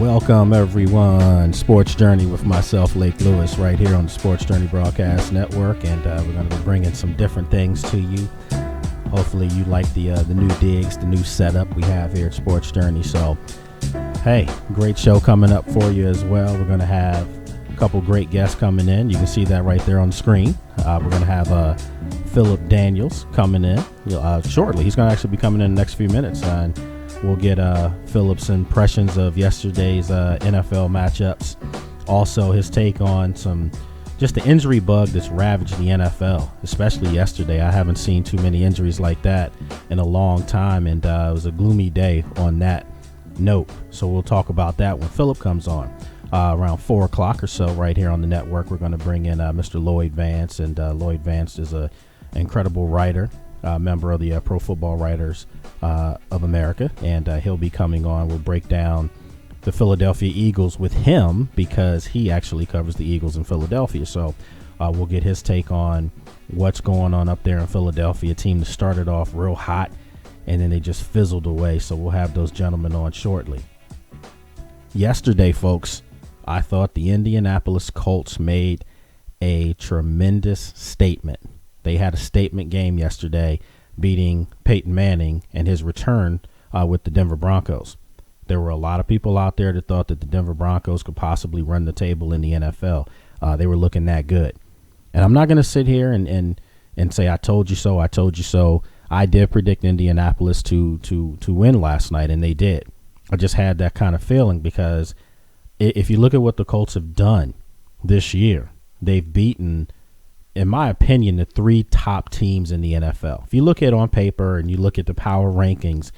Welcome, everyone. Sports Journey with myself, Lake Lewis, right here on the Sports Journey Broadcast Network, and we're going to be bringing some different things to you. Hopefully, you like the new digs, the new setup we have here at Sports Journey. So, hey, great show coming up for you as well. We're going to have a couple great guests coming in. You can see that right there on the screen. We're going to have Philip Daniels coming in shortly. He's going to actually be coming in the next few minutes, and we'll get Philip's impressions of yesterday's NFL matchups. Also, his take on just the injury bug that's ravaged the NFL, especially yesterday. I haven't seen too many injuries like that in a long time, and it was a gloomy day on that note. So we'll talk about that when Philip comes on around 4 o'clock or so right here on the network. We're going to bring in Mr. Lloyd Vance, and Lloyd Vance is an incredible writer. Member of the Pro Football Writers of America, and he'll be coming on. We'll break down the Philadelphia Eagles with him because he actually covers the Eagles in Philadelphia. So we'll get his take on what's going on up there in Philadelphia, a team that started off real hot and then they just fizzled away. So we'll have those gentlemen on shortly. Yesterday, folks, I thought the Indianapolis Colts made a tremendous statement. They had a statement game yesterday, beating Peyton Manning and his return with the Denver Broncos. There were a lot of people out there that thought that the Denver Broncos could possibly run the table in the NFL. They were looking that good. And I'm not going to sit here and say, I told you so, I told you so. I did predict Indianapolis to win last night, and they did. I just had that kind of feeling because if you look at what the Colts have done this year, they've beaten, in my opinion, the three top teams in the NFL. If you look at it on paper and you look at the power rankings,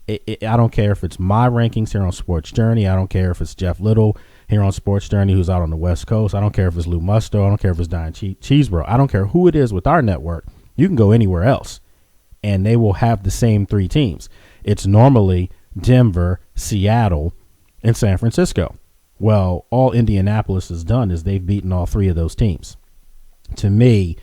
I don't care if it's my rankings here on Sports Journey. I don't care if it's Jeff Little here on Sports Journey who's out on the West Coast. I don't care if it's Lou Musto. I don't care if it's Diane Cheesebro. I don't care who it is with our network. You can go anywhere else, and they will have the same three teams. It's normally Denver, Seattle, and San Francisco. Well, all Indianapolis has done is they've beaten all three of those teams. To me,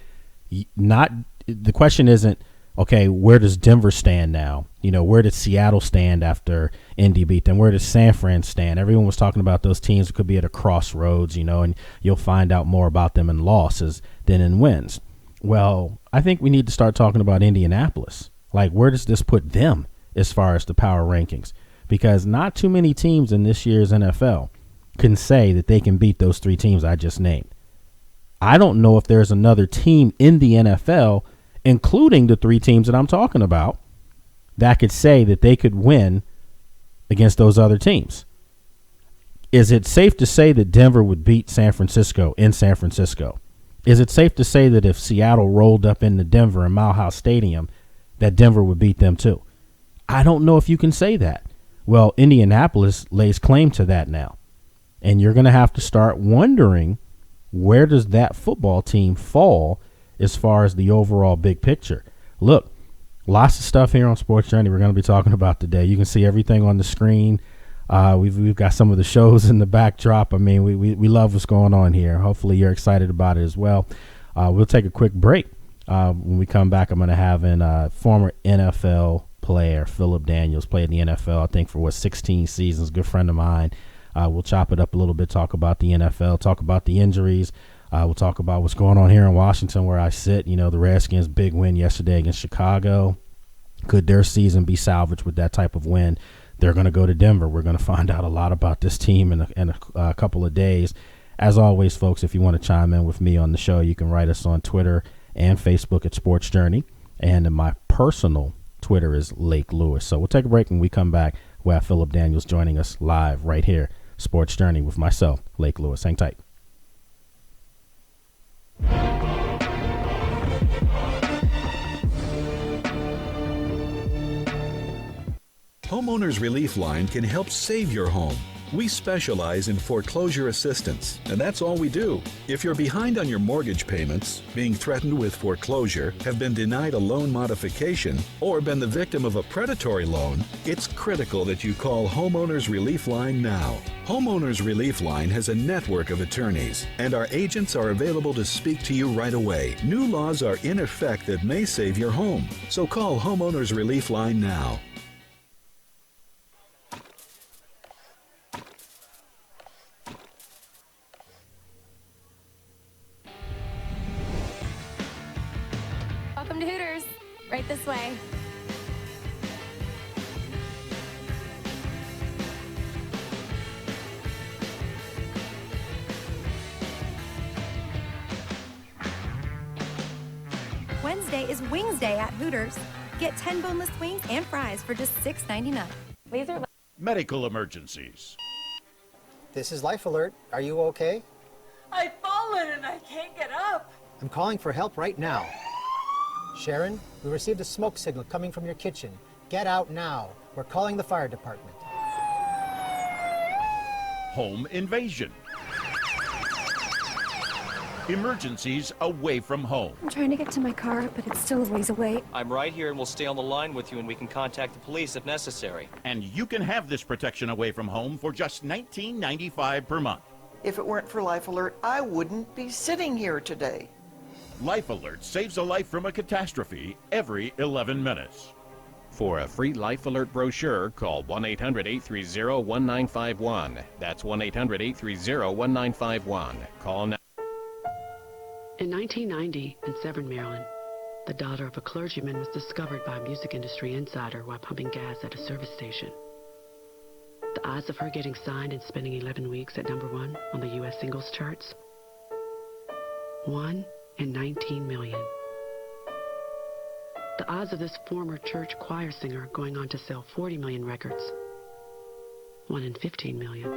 the question isn't, okay, where does Denver stand now? Where did Seattle stand after Indy beat them? Where does San Fran stand? Everyone was talking about those teams that could be at a crossroads, and you'll find out more about them in losses than in wins. Well, I think we need to start talking about Indianapolis. Like, where does this put them as far as the power rankings? Because not too many teams in this year's NFL can say that they can beat those three teams I just named. I don't know if there's another team in the NFL, including the three teams that I'm talking about, that could say that they could win against those other teams. Is it safe to say that Denver would beat San Francisco in San Francisco? Is it safe to say that if Seattle rolled up into Denver in Mile High Stadium, that Denver would beat them too? I don't know if you can say that. Well, Indianapolis lays claim to that now. And you're going to have to start wondering, where does that football team fall as far as the overall big picture? Look, lots of stuff here on Sports Journey we're going to be talking about today. You can see everything on the screen. We've got some of the shows in the backdrop. I mean, we love what's going on here. Hopefully you're excited about it as well. We'll take a quick break. When we come back, I'm going to have a former NFL player, Philip Daniels, played in the NFL, I think, for 16 seasons, good friend of mine. We'll chop it up a little bit, talk about the NFL, talk about the injuries. We'll talk about what's going on here in Washington where I sit. The Redskins' big win yesterday against Chicago. Could their season be salvaged with that type of win? They're going to go to Denver. We're going to find out a lot about this team in a couple of days. As always, folks, if you want to chime in with me on the show, you can write us on Twitter and Facebook at Sports Journey. And my personal Twitter is Lake Lewis. So we'll take a break. When we come back, we'll have Philip Daniels joining us live right here, Sports Journey, with myself, Lake Lewis. Hang tight. Homeowners Relief Line can help save your home. We specialize in foreclosure assistance, and that's all we do. If you're behind on your mortgage payments, being threatened with foreclosure, have been denied a loan modification, or been the victim of a predatory loan, it's critical that you call Homeowners Relief Line now. Homeowners Relief Line has a network of attorneys, and our agents are available to speak to you right away. New laws are in effect that may save your home, so call Homeowners Relief Line now. Right this way. Wednesday is Wings Day at Hooters. Get 10 boneless wings and fries for just $6.99. Laser Medical emergencies. This is Life Alert. Are you okay? I've fallen and I can't get up. I'm calling for help right now. Sharon, we received a smoke signal coming from your kitchen. Get out now. We're calling the fire department. Home invasion. Emergencies away from home. I'm trying to get to my car, but it's still a ways away. I'm right here and we'll stay on the line with you and we can contact the police if necessary. And you can have this protection away from home for just $19.95 per month. If it weren't for Life Alert, I wouldn't be sitting here today. Life Alert saves a life from a catastrophe every 11 minutes. For a free Life Alert brochure, call 1-800-830-1951. That's 1-800-830-1951. Call now. In 1990, in Severn, Maryland, the daughter of a clergyman was discovered by a music industry insider while pumping gas at a service station. The odds of her getting signed and spending 11 weeks at #1 on the U.S. singles charts? 1 in 19 million. The odds of this former church choir singer going on to sell 40 million records? 1 in 15 million.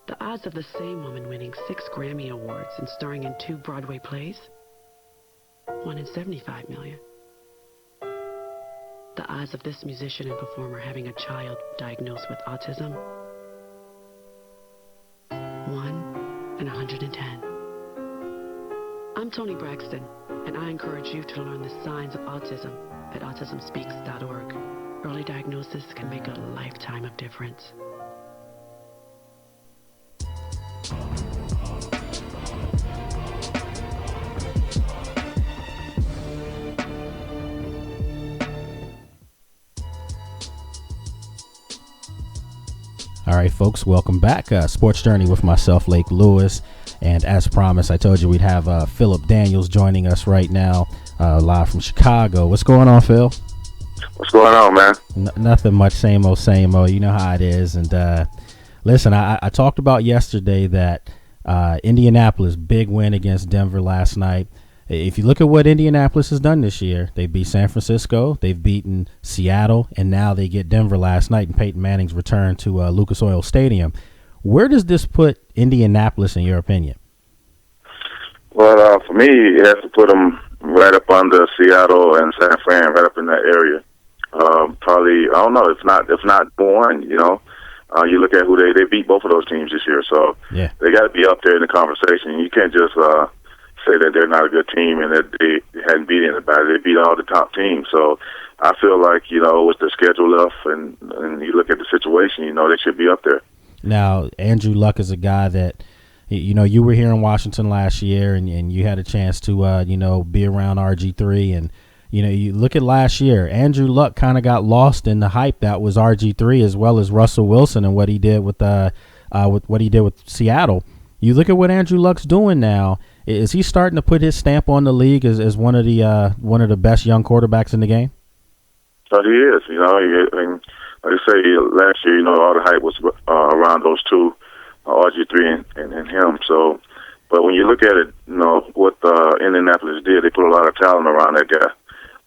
The odds of the same woman winning 6 Grammy Awards and starring in 2 Broadway plays? 1 in 75 million. The odds of this musician and performer having a child diagnosed with autism? 1 in 110. I'm Toni Braxton, and I encourage you to learn the signs of autism at autismspeaks.org. Early diagnosis can make a lifetime of difference. All right, folks, welcome back. Sports Journey with myself, Lake Lewis. And as promised, I told you we'd have Philip Daniels joining us right now, live from Chicago. What's going on, Phil? What's going on, man? Nothing much, same old, same old. You know how it is. And listen, I talked about yesterday that Indianapolis, big win against Denver last night. If you look at what Indianapolis has done this year, they beat San Francisco, they've beaten Seattle, and now they get Denver last night in Peyton Manning's return to Lucas Oil Stadium. Where does this put Indianapolis in your opinion? Well, for me, it has to put them right up under Seattle and San Fran, right up in that area. Probably, I don't know, if not one, you know. You look at who they beat both of those teams this year, so yeah, they got to be up there in the conversation. You can't just say that they're not a good team and that they hadn't beat anybody. They beat all the top teams. So I feel like, you know, with the schedule left and you look at the situation, you know, they should be up there. Now, Andrew Luck is a guy that, you know, you were here in Washington last year and you had a chance to, you know, be around RG3. And, you know, you look at last year, Andrew Luck kind of got lost in the hype that was RG3 as well as Russell Wilson and what he did with what he did with Seattle. You look at what Andrew Luck's doing now. Is he starting to put his stamp on the league as one of the best young quarterbacks in the game? So he is. You know, like I say, last year, you know, all the hype was around those two, RG3 and him. So, but when you look at it, you know, what Indianapolis did, they put a lot of talent around that guy.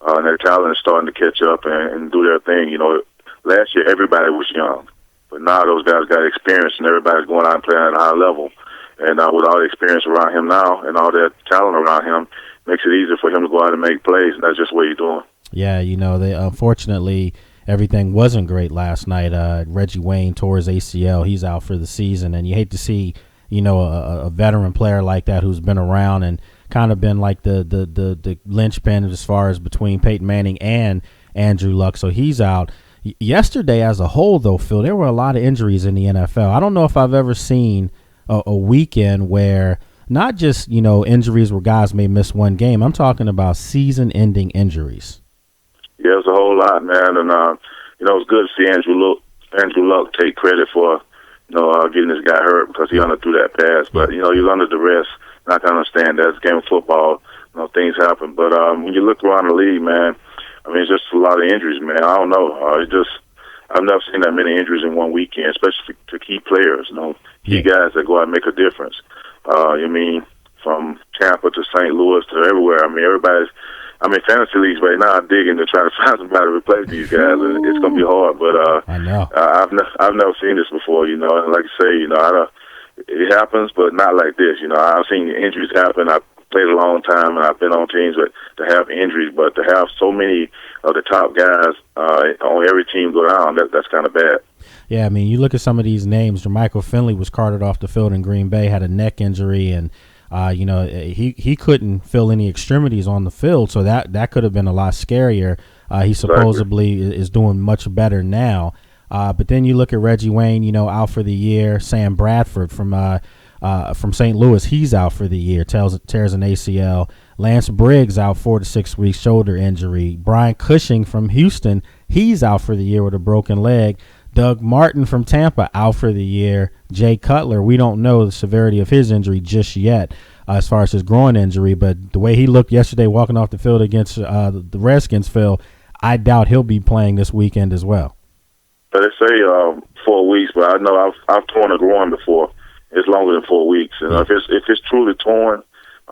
And that talent is starting to catch up and do their thing. You know, last year everybody was young, but now those guys got experience and everybody's going out and playing at a high level. And with all the experience around him now and all that talent around him, makes it easier for him to go out and make plays, and that's just what he's doing. Yeah, you know, they unfortunately everything wasn't great last night. Reggie Wayne tore his ACL. He's out for the season, and you hate to see, you know, a veteran player like that who's been around and kind of been like the linchpin as far as between Peyton Manning and Andrew Luck. So he's out. Yesterday as a whole, though, Phil, there were a lot of injuries in the NFL. I don't know if I've ever seen a weekend where not just, you know, injuries where guys may miss one game. I'm talking about season-ending injuries. Yeah, it's a whole lot, man. And, you know, it's good to see Andrew Luck take credit for, you know, getting this guy hurt because he underthrew that pass. But, you know, he's under duress. Not to understand that it's a game of football. things happen. But when you look around the league, man, I mean, it's just a lot of injuries, man. I don't know. I've never seen that many injuries in one weekend, especially to key players, key guys that go out and make a difference. I mean, from Tampa to St. Louis to everywhere. Fantasy leagues right now are digging to try to find somebody to replace these guys, and it's going to be hard. But I know. I've never seen this before, and like I say, it happens, but not like this. I've seen injuries happen. I've played a long time, and I've been on teams to have injuries, but to have so many of the top guys on every team go down, that's kind of bad. Yeah, I mean, you look at some of these names. Jermichael Finley was carted off the field in Green Bay, had a neck injury, and he couldn't feel any extremities on the field, so that could have been a lot scarier. He supposedly is doing much better now. But then you look at Reggie Wayne, out for the year. Sam Bradford from St. Louis, he's out for the year, tears an ACL. Lance Briggs out 4 to 6 weeks, shoulder injury. Brian Cushing from Houston, he's out for the year with a broken leg. Doug Martin from Tampa out for the year. Jay Cutler, we don't know the severity of his injury just yet as far as his groin injury, but the way he looked yesterday walking off the field against the Redskins, Phil, I doubt he'll be playing this weekend as well. They say 4 weeks, but I know I've torn a groin before. It's longer than 4 weeks, and if it's truly torn,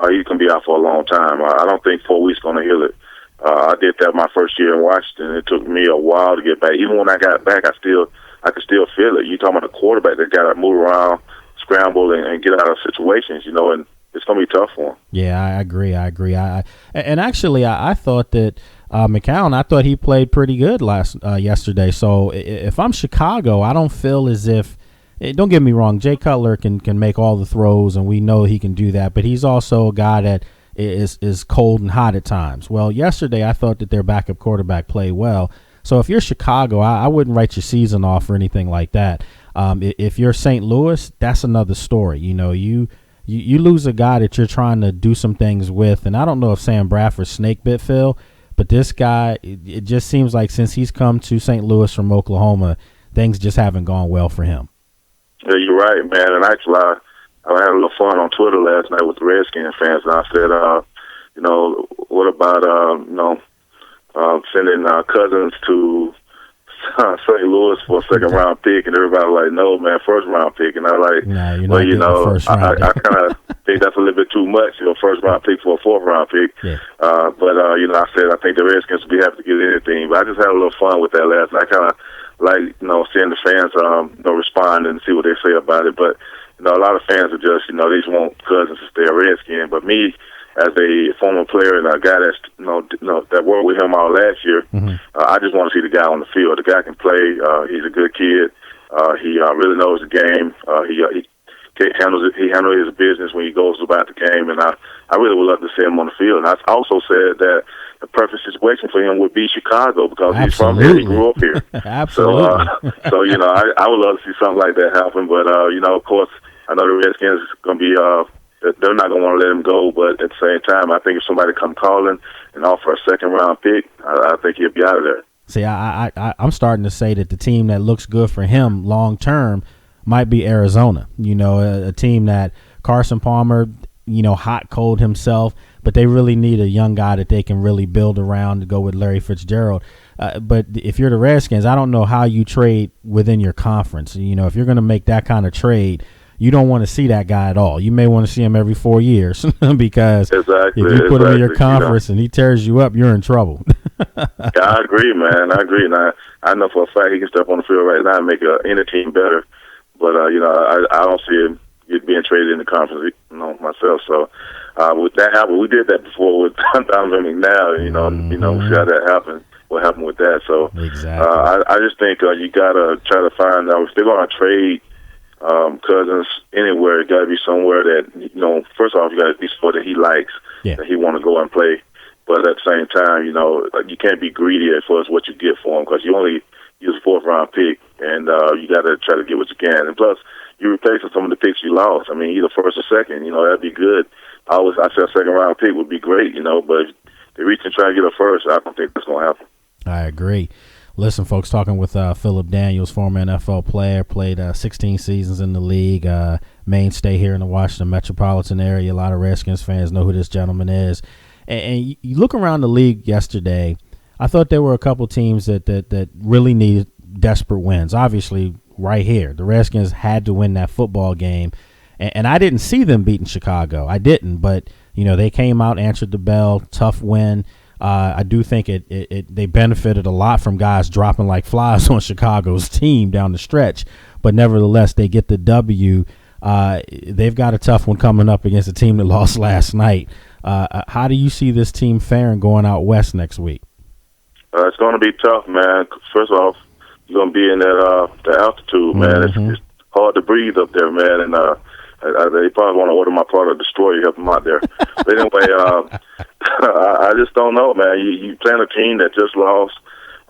you can be out for a long time. I don't think 4 weeks going to heal it. I did that my first year in Washington. It took me a while to get back. Even when I got back, I could still feel it. You're talking about a quarterback that got to move around, scramble, and get out of situations, and it's going to be tough for him. Yeah, I agree. And actually, I thought that McCown, I thought he played pretty good yesterday. So if I'm Chicago, I don't feel as if, don't get me wrong, Jay Cutler can make all the throws, and we know he can do that, but he's also a guy that is cold and hot at times. Well, yesterday I thought that their backup quarterback played well. So if you're Chicago, I wouldn't write your season off or anything like that. If you're St. Louis, that's another story. You lose a guy that you're trying to do some things with, and I don't know if Sam Bradford snake bit Phil, but this guy, it just seems like since he's come to St. Louis from Oklahoma, things just haven't gone well for him. Yeah, you're right, man. And actually, I had a little fun on Twitter last night with the Redskins fans, and I said, what about, sending Cousins to St. Louis for a second-round pick? And everybody was like, no, man, first-round pick. And I was like, nah, I kind of think that's a little bit too much, first-round pick for a fourth-round pick. Yeah. But I said I think the Redskins would be happy to get anything. But I just had a little fun with that last night. I kind of like, seeing the fans, respond and see what they say about it. But, a lot of fans are just, they just want Cousins to stay a Redskin. But me, as a former player and a guy that's, that worked with him all last year, I just want to see the guy on the field. The guy can play. He's a good kid. He really knows the game. He handles his business when he goes about the game. And I really would love to see him on the field. And I also said that the perfect situation for him would be Chicago because he's from here. He grew up here. Absolutely. So I would love to see something like that happen. But, of course, I know the Redskins is going to be they're not going to want to let him go. But at the same time, I think if somebody come calling and offer a second-round pick, I think he'll be out of there. See, I'm starting to say that the team that looks good for him long-term might be Arizona. A team that Carson Palmer, hot, cold himself, but they really need a young guy that they can really build around to go with Larry Fitzgerald. But if you're the Redskins, I don't know how you trade within your conference. If you're going to make that kind of trade, you don't want to see that guy at all. You may want to see him every 4 years because if you put him in your conference and he tears you up, you're in trouble. Yeah, I agree, man. I agree. And I know for a fact he can step on the field right now and make any team better. But, I don't see him being traded in the conference, myself. So with that happened, we did that before with Donovan McNabb. We see how that happened. What happened with that? So exactly. I just think you got to try to find out if they're going to trade Cousins anywhere. It got to be somewhere that first off, you got to be somewhere that he likes, that he want to go and play. But at the same time, you can't be greedy as far as what you get for him because you only use a fourth-round pick, and you got to try to get what you can. And plus, you're replacing some of the picks you lost. I mean, either first or second, that'd be good. I said a second-round pick would be great, but if they reach and try to get a first, I don't think that's going to happen. I agree. Listen, folks, talking with Philip Daniels, former NFL player, played 16 seasons in the league, mainstay here in the Washington metropolitan area. A lot of Redskins fans know who this gentleman is. And you look around the league yesterday, I thought there were a couple teams that really needed desperate wins. Obviously, right here, the Redskins had to win that football game. And I didn't see them beating Chicago. I didn't, but, they came out, answered the bell, tough win. I do think they benefited a lot from guys dropping like flies on Chicago's team down the stretch. But nevertheless, they get the W. They've got a tough one coming up against a team that lost last night. How do you see this team faring going out west next week? It's going to be tough, man. First off, you're going to be in that altitude, man. It's hard to breathe up there, man. And they probably want to order my product, destroy you, help them out there. But anyway, I just don't know, man. You playing a team that just lost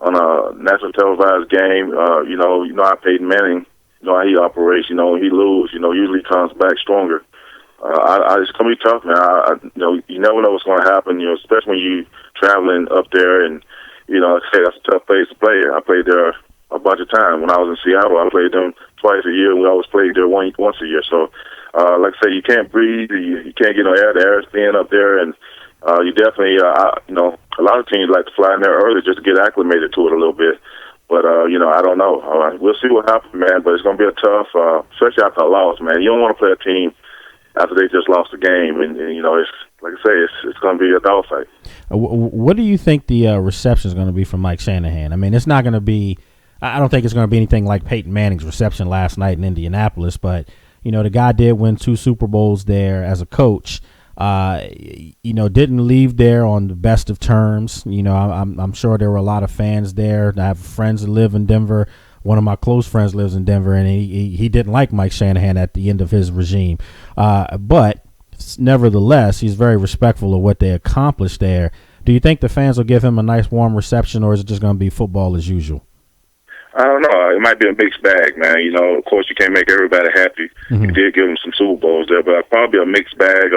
on a national televised game. You know how Peyton Manning, how he operates. He lose. Usually comes back stronger. It's gonna be tough, man. You never know what's gonna happen. Especially when you traveling up there, and that's a tough place to play. I played there a bunch of times when I was in Seattle. I played them twice a year. We always played there once a year. So, like I say, you can't breathe. You can't get no air. The air is thin up there, and you definitely, a lot of teams like to fly in there early just to get acclimated to it a little bit. But, I don't know. We'll see what happens, man. But it's going to be a tough, especially after a loss, man. You don't want to play a team after they just lost the game. And it's like I say, it's going to be a dogfight. What do you think the reception is going to be from Mike Shanahan? I mean, it's not going to be – I don't think it's going to be anything like Peyton Manning's reception last night in Indianapolis. But, the guy did win 2 Super Bowls there as a coach. Didn't leave there on the best of terms. I'm sure there were a lot of fans there. I have friends that live in Denver. One of my close friends lives in Denver, and he didn't like Mike Shanahan at the end of his regime. But nevertheless, he's very respectful of what they accomplished there. Do you think the fans will give him a nice warm reception, or is it just going to be football as usual? I don't know. It might be a mixed bag, man. Of course, you can't make everybody happy. Mm-hmm. You did give him some Super Bowls there, but probably a mixed bag.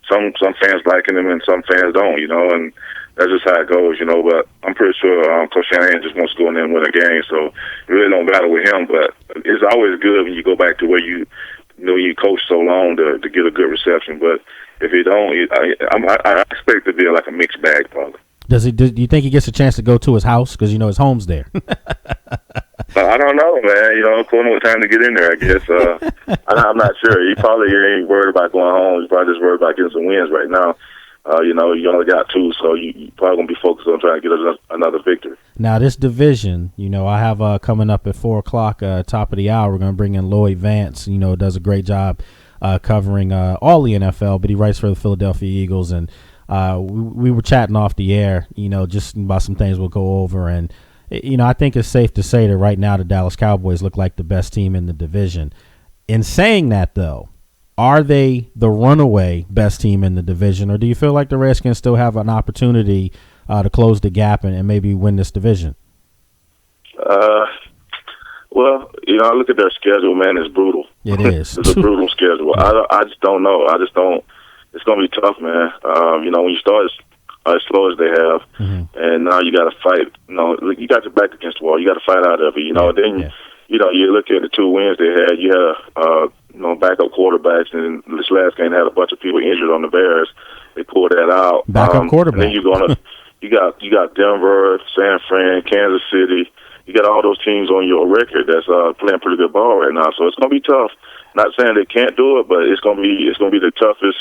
Some fans liking him and some fans don't, and that's just how it goes, But I'm pretty sure Coach Shanahan just wants to go in there and win a game, so it really don't matter with him. But it's always good when you go back to where you coach so long to get a good reception. But if you don't, I expect it to be like a mixed bag, probably. Do you think he gets a chance to go to his house? Because, his home's there. I don't know, man. According to what time to get in there, I guess. I'm not sure. He probably ain't worried about going home. He's probably just worried about getting some wins right now. You only got 2, so you probably going to be focused on trying to get another victory. Now, this division, I have coming up at 4 o'clock, top of the hour, we're going to bring in Lloyd Vance. Does a great job covering all the NFL, but he writes for the Philadelphia Eagles. And we were chatting off the air, just about some things we'll go over. And, I think it's safe to say that right now the Dallas Cowboys look like the best team in the division. In saying that, though, are they the runaway best team in the division, or do you feel like the Redskins still have an opportunity to close the gap and maybe win this division? Well, I look at their schedule, man. It's brutal. It is. It's a brutal schedule. I just don't know. It's going to be tough, man. When you start as slow as they have, and now you got to fight. You got your back against the wall. You got to fight out of it. You look at the 2 wins they had. You had backup quarterbacks, and this last game had a bunch of people injured on the Bears. They pulled that out. Backup quarterback. And then you got Denver, San Fran, Kansas City. You got all those teams on your record that's playing pretty good ball right now. So it's going to be tough. Not saying they can't do it, but it's going to be the toughest.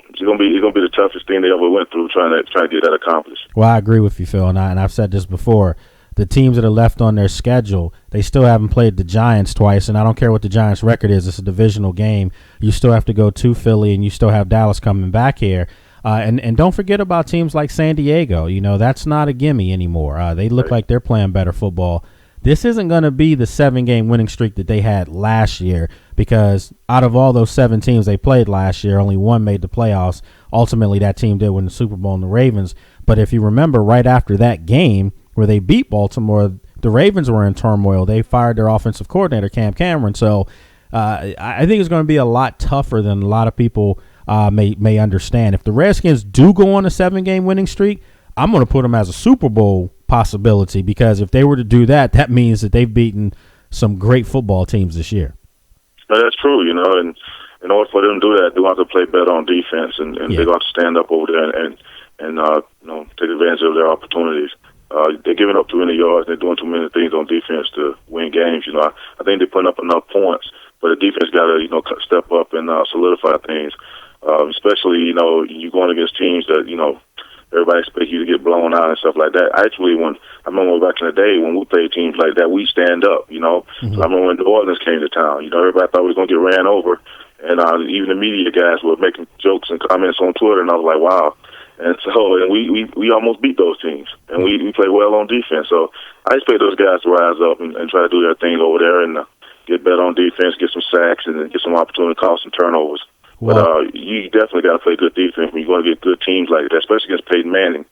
It's gonna be the toughest thing they ever went through trying to get that accomplished. Well, I agree with you, Phil, and I've said this before. The teams that are left on their schedule, they still haven't played the Giants twice, and I don't care what the Giants' record is. It's a divisional game. You still have to go to Philly, and you still have Dallas coming back here. And don't forget about teams like San Diego. That's not a gimme anymore. They look like they're playing better football. This isn't going to be the 7-game winning streak that they had last year, because out of all those 7 teams they played last year, only 1 made the playoffs. Ultimately, that team did win the Super Bowl, and the Ravens. But if you remember, right after that game where they beat Baltimore, the Ravens were in turmoil. They fired their offensive coordinator, Cam Cameron. So I think it's going to be a lot tougher than a lot of people may understand. If the Redskins do go on a 7-game winning streak, I'm going to put them as a Super Bowl possibility, because if they were to do that, that means that they've beaten some great football teams this year. That's true, and in order for them to do that, they want to play better on defense, and they're going to stand up over there and take advantage of their opportunities. They're giving up too many yards. They're doing too many things on defense to win games. I think they're putting up enough points, but the defense got to step up and solidify things. Especially you're going against teams that everybody expects you to get blown out and stuff like that. Actually, when I remember back in the day when we played teams like that, we stand up. So I remember when New Orleans came to town. Everybody thought we was going to get ran over, and even the media guys were making jokes and comments on Twitter, and I was like, wow. And so we almost beat those teams, and we play well on defense. So I expect those guys to rise up and try to do their thing over there and get better on defense, get some sacks, and get some opportunity to cause some turnovers. Wow. But you definitely got to play good defense when you're going to get good teams like that, especially against Peyton Manning.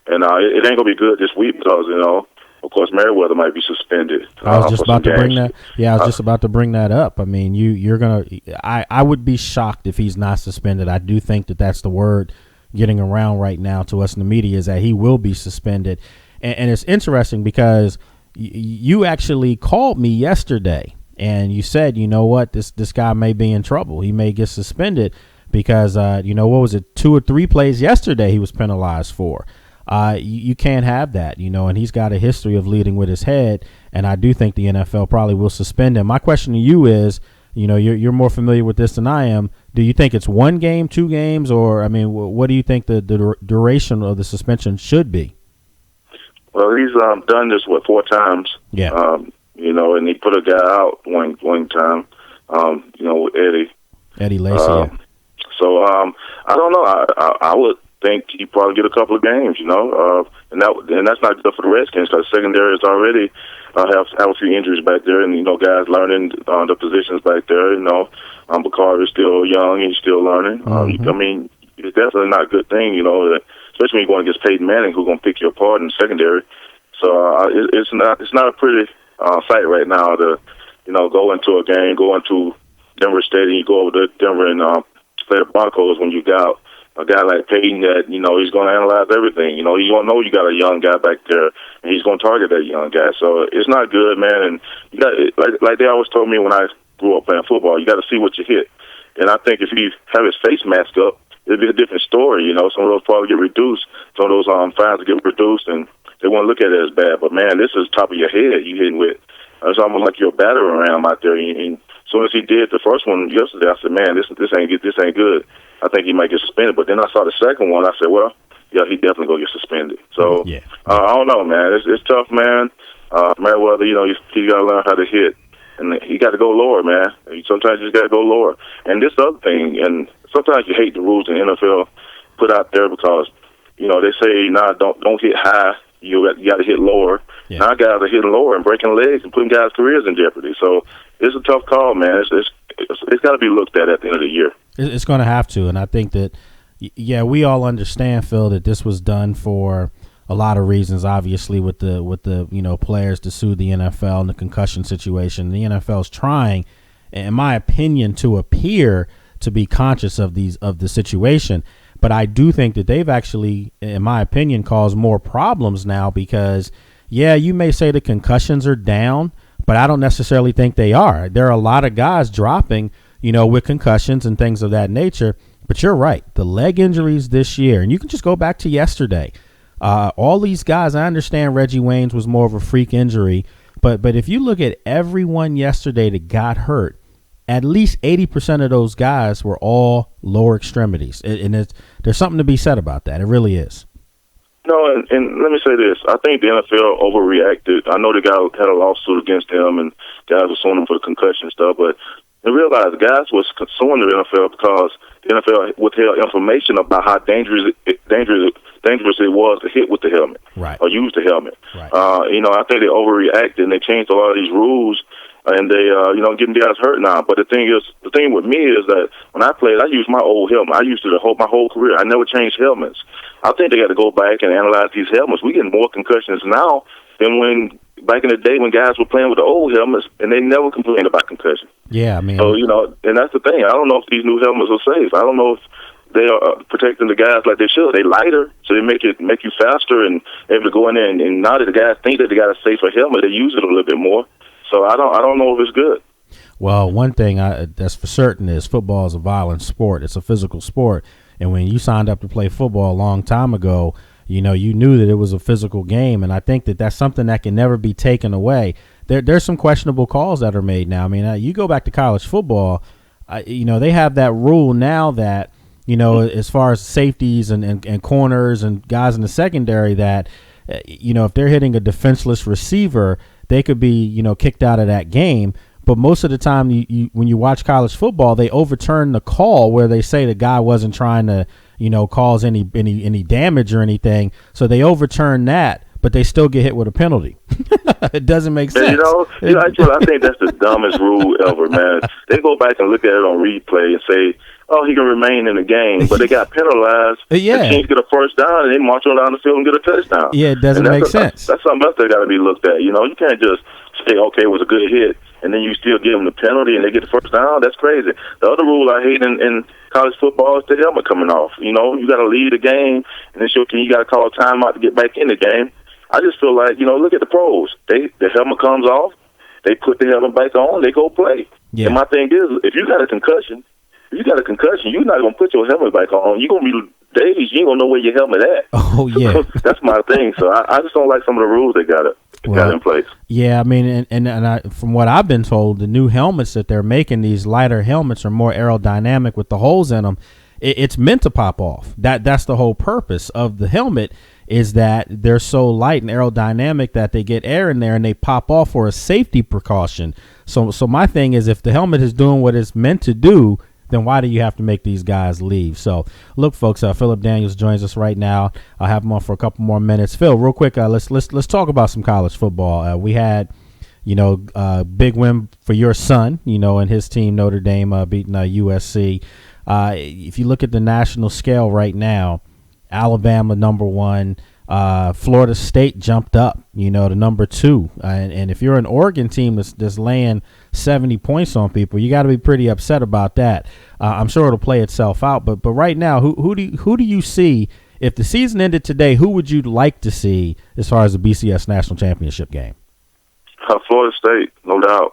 And it ain't going to be good this week because, of course, Merriweather might be suspended. I was just about to bring that. Yeah, I was just about to bring that up. I mean, you're going to – I would be shocked if he's not suspended. I do think that's the word getting around right now to us in the media is that he will be suspended. And it's interesting because you actually called me yesterday. And you said, you know what, this guy may be in trouble. He may get suspended because, what was it, 2 or 3 plays yesterday he was penalized for. You can't have that, and he's got a history of leading with his head. And I do think the NFL probably will suspend him. My question to you is, you're more familiar with this than I am. Do you think it's 1 game, 2 games, or, I mean, what do you think the duration of the suspension should be? Well, he's done this, 4 times? Yeah. And he put a guy out one time, with Eddie Lacy. So I don't know. I would think he'd probably get a couple of games, and that's not good for the Redskins because secondary is already have a few injuries back there, and guys learning the positions back there. Bakar is still young; he's still learning. I mean, it's definitely not a good thing, especially when you're going against Peyton Manning, who's going to pick you apart in the secondary. So it's not a pretty fight right now to, go into a game, go into Denver Stadium, you go over to Denver and play the Broncos when you got a guy like Peyton that, he's going to analyze everything. You don't know you got a young guy back there, and he's going to target that young guy. So it's not good, man. And you got like they always told me when I grew up playing football, you got to see what you hit. And I think if he have his face masked up, it'd be a different story. Some of those probably get reduced, some of those fines get reduced, and they won't look at it as bad. But, man, this is top of your head you hitting with. It's almost like you're a battering ram out there. And as soon as he did the first one yesterday, I said, man, this ain't good. I think he might get suspended. But then I saw the second one. I said, well, yeah, he definitely going to get suspended. So, I don't know, man. It's tough, man. Merriweather, he got to learn how to hit. And he got to go lower, man. Sometimes you just got to go lower. And this other thing, and sometimes you hate the rules the NFL put out there because, they say, don't hit high. You got to hit lower. Yeah. Now guys are hitting lower and breaking legs and putting guys' careers in jeopardy. So it's a tough call, man. It's got to be looked at the end of the year. It's going to have to, and I think that, we all understand, Phil, that this was done for a lot of reasons. Obviously, with the players to sue the NFL and the concussion situation, the NFL is trying, in my opinion, to appear to be conscious of the situation. But I do think that they've actually, in my opinion, caused more problems now because, you may say the concussions are down, but I don't necessarily think they are. There are a lot of guys dropping, with concussions and things of that nature. But you're right. The leg injuries this year, and you can just go back to yesterday. All these guys, I understand Reggie Wayne's was more of a freak injury, but if you look at everyone yesterday that got hurt, at least 80% of those guys were all lower extremities. And there's something to be said about that. It really is. No, and let me say this. I think the NFL overreacted. I know the guy had a lawsuit against him, and guys were suing him for the concussion stuff, but they realized guys was suing the NFL because the NFL withheld information about how dangerous it was to hit with the helmet, right, or use the helmet. Right. I think they overreacted, and they changed a lot of these rules. And they, getting guys hurt now. But the thing with me is that when I played, I used my old helmet. I used it my whole career. I never changed helmets. I think they got to go back and analyze these helmets. We're getting more concussions now than when back in the day when guys were playing with the old helmets, and they never complained about concussion. Yeah, I mean. So, and that's the thing. I don't know if these new helmets are safe. I don't know if they are protecting the guys like they should. They lighter, so they make you faster and able to go in there. And now that the guys think that they got a safer helmet, they use it a little bit more. So I don't know if it's good. Well, one thing that's for certain is football is a violent sport. It's a physical sport. And when you signed up to play football a long time ago, you knew that it was a physical game. And I think that that's something that can never be taken away. There's some questionable calls that are made now. I mean, you go back to college football, they have that rule now that, as far as safeties and corners and guys in the secondary that, if they're hitting a defenseless receiver, they could be, kicked out of that game. But most of the time, when you watch college football, they overturn the call where they say the guy wasn't trying to, cause any damage or anything. So they overturn that, but they still get hit with a penalty. It doesn't make sense. I think that's the dumbest rule ever, man. They go back and look at it on replay and say, oh, he can remain in the game, but they got penalized. Yeah. The teams get a first down, and they march on down the field and get a touchdown. Yeah, it doesn't make sense. That's something else that got to be looked at. You can't just say, okay, it was a good hit, and then you still give them the penalty and they get the first down. That's crazy. The other rule I hate in college football is the helmet coming off. You got to lead the game, and then you got to call a timeout to get back in the game. I just feel like, look at the pros. The helmet comes off, they put the helmet back on, they go play. Yeah. And my thing is, if you got a concussion, you're not going to put your helmet back on. You're going to be dazed. You ain't going to know where your helmet at. Oh, yeah. That's my thing. So I just don't like some of the rules they got in place. Yeah, I mean, and from what I've been told, the new helmets that they're making, these lighter helmets, are more aerodynamic with the holes in them. It's meant to pop off. That's the whole purpose of the helmet, is that they're so light and aerodynamic that they get air in there and they pop off for a safety precaution. So my thing is, if the helmet is doing what it's meant to do, then why do you have to make these guys leave? So, look, folks, Philip Daniels joins us right now. I'll have him on for a couple more minutes. Phil, real quick, let's talk about some college football. We had, big win for your son, and his team, Notre Dame, beating USC. If you look at the national scale right now, Alabama #1, Florida State jumped up, to #2. And if you're an Oregon team that's laying 70 points on people, you got to be pretty upset about that. I'm sure it'll play itself out. But right now, who do you see, if the season ended today, who would you like to see as far as the BCS national championship game? Florida State, no doubt.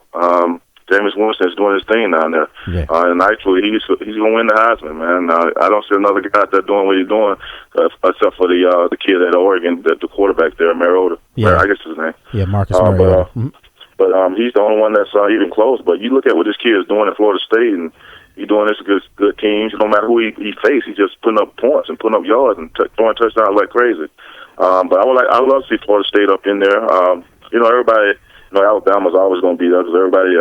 Jameis Winston's doing his thing down there. Yeah. And actually, he's going to win the Heisman, man. I don't see another guy out there doing what he's doing, except for the kid at Oregon, the quarterback there, Mariota. Yeah. I guess his name. Yeah, Marcus Mariota. But he's the only one that's even close. But you look at what this kid is doing at Florida State, and he's doing this against good teams. No matter who he faces, he's just putting up points and putting up yards and throwing touchdowns like crazy. But I would love to see Florida State up in there. Everybody. Alabama's always going to be there because everybody.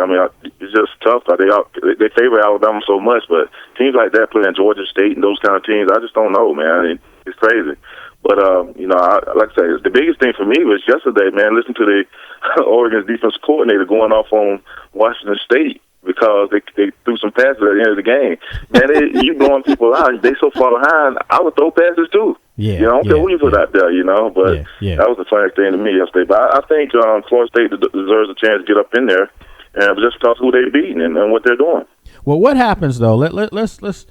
It's just tough. They favor Alabama so much, but teams like that playing Georgia State and those kind of teams, I just don't know, man. It's crazy. But like I say, the biggest thing for me was yesterday, man. Listen to the Oregon's defensive coordinator going off on Washington State because they threw some passes at the end of the game. Man, you blowing people out. They so far behind. I would throw passes too. Yeah, I don't care who you put out there, but that was the funniest thing to me yesterday. But I think Florida State deserves a chance to get up in there, and just because who they're beating and what they're doing. Well, what happens though? Let's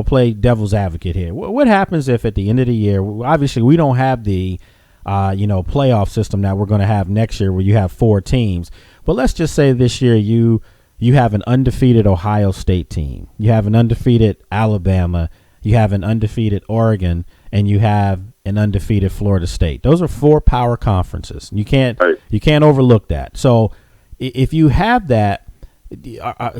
play devil's advocate here. What happens if at the end of the year, obviously we don't have the playoff system that we're going to have next year, where you have 4 teams. But let's just say this year you have an undefeated Ohio State team, you have an undefeated Alabama, you have an undefeated Oregon, and you have an undefeated Florida State. Those are 4 power conferences. You can't overlook that. So if you have that,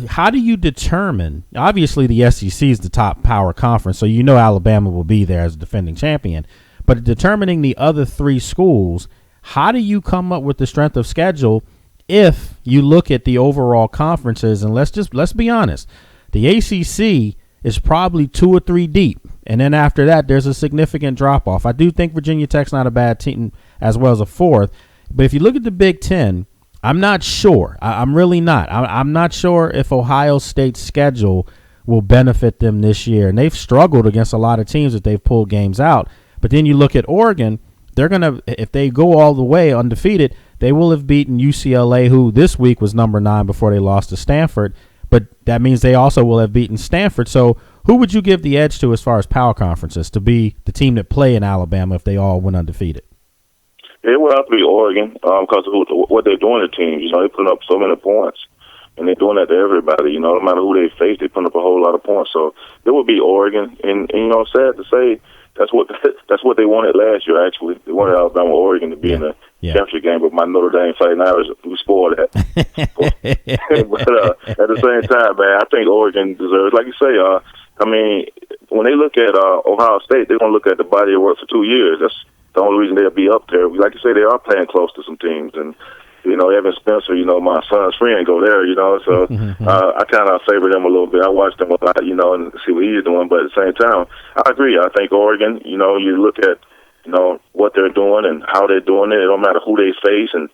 how do you determine? Obviously, the SEC is the top power conference, so Alabama will be there as a defending champion. But determining the other 3 schools, how do you come up with the strength of schedule if you look at the overall conferences? And let's be honest, the ACC is probably 2 or 3 deep. And then after that, there's a significant drop-off. I do think Virginia Tech's not a bad team as well as a 4th. But if you look at the Big Ten, I'm not sure. I'm really not. I'm not sure if Ohio State's schedule will benefit them this year. And they've struggled against a lot of teams that they've pulled games out. But then you look at Oregon, they're going to, if they go all the way undefeated, they will have beaten UCLA, who this week was number 9 before they lost to Stanford. But that means they also will have beaten Stanford. So who would you give the edge to as far as power conferences to be the team that play in Alabama if they all went undefeated? It would have to be Oregon because of what they're doing to teams. They're putting up so many points. and they're doing that to everybody. You know, no matter who they face, they put up a whole lot of points. So it would be Oregon, and you know, sad to say, that's what they wanted last year. Actually, they wanted Alabama, Oregon to be in the championship game, but my Notre Dame Fighting Irish, we spoiled that. But at the same time, man, I think Oregon deserves, like you say, I mean, when they look at Ohio State, they're gonna look at the body of work for 2 years. That's the only reason they'll be up there. Like you say, they are playing close to some teams, and you know, Evan Spencer, you know, my son's friend, go there, you know, so I kind of favor them a little bit. I watch them a lot, you know, and see what he's doing, but at the same time, I agree. I think Oregon, you know, you look at, you know, what they're doing and how they're doing it. It don't matter who they face, and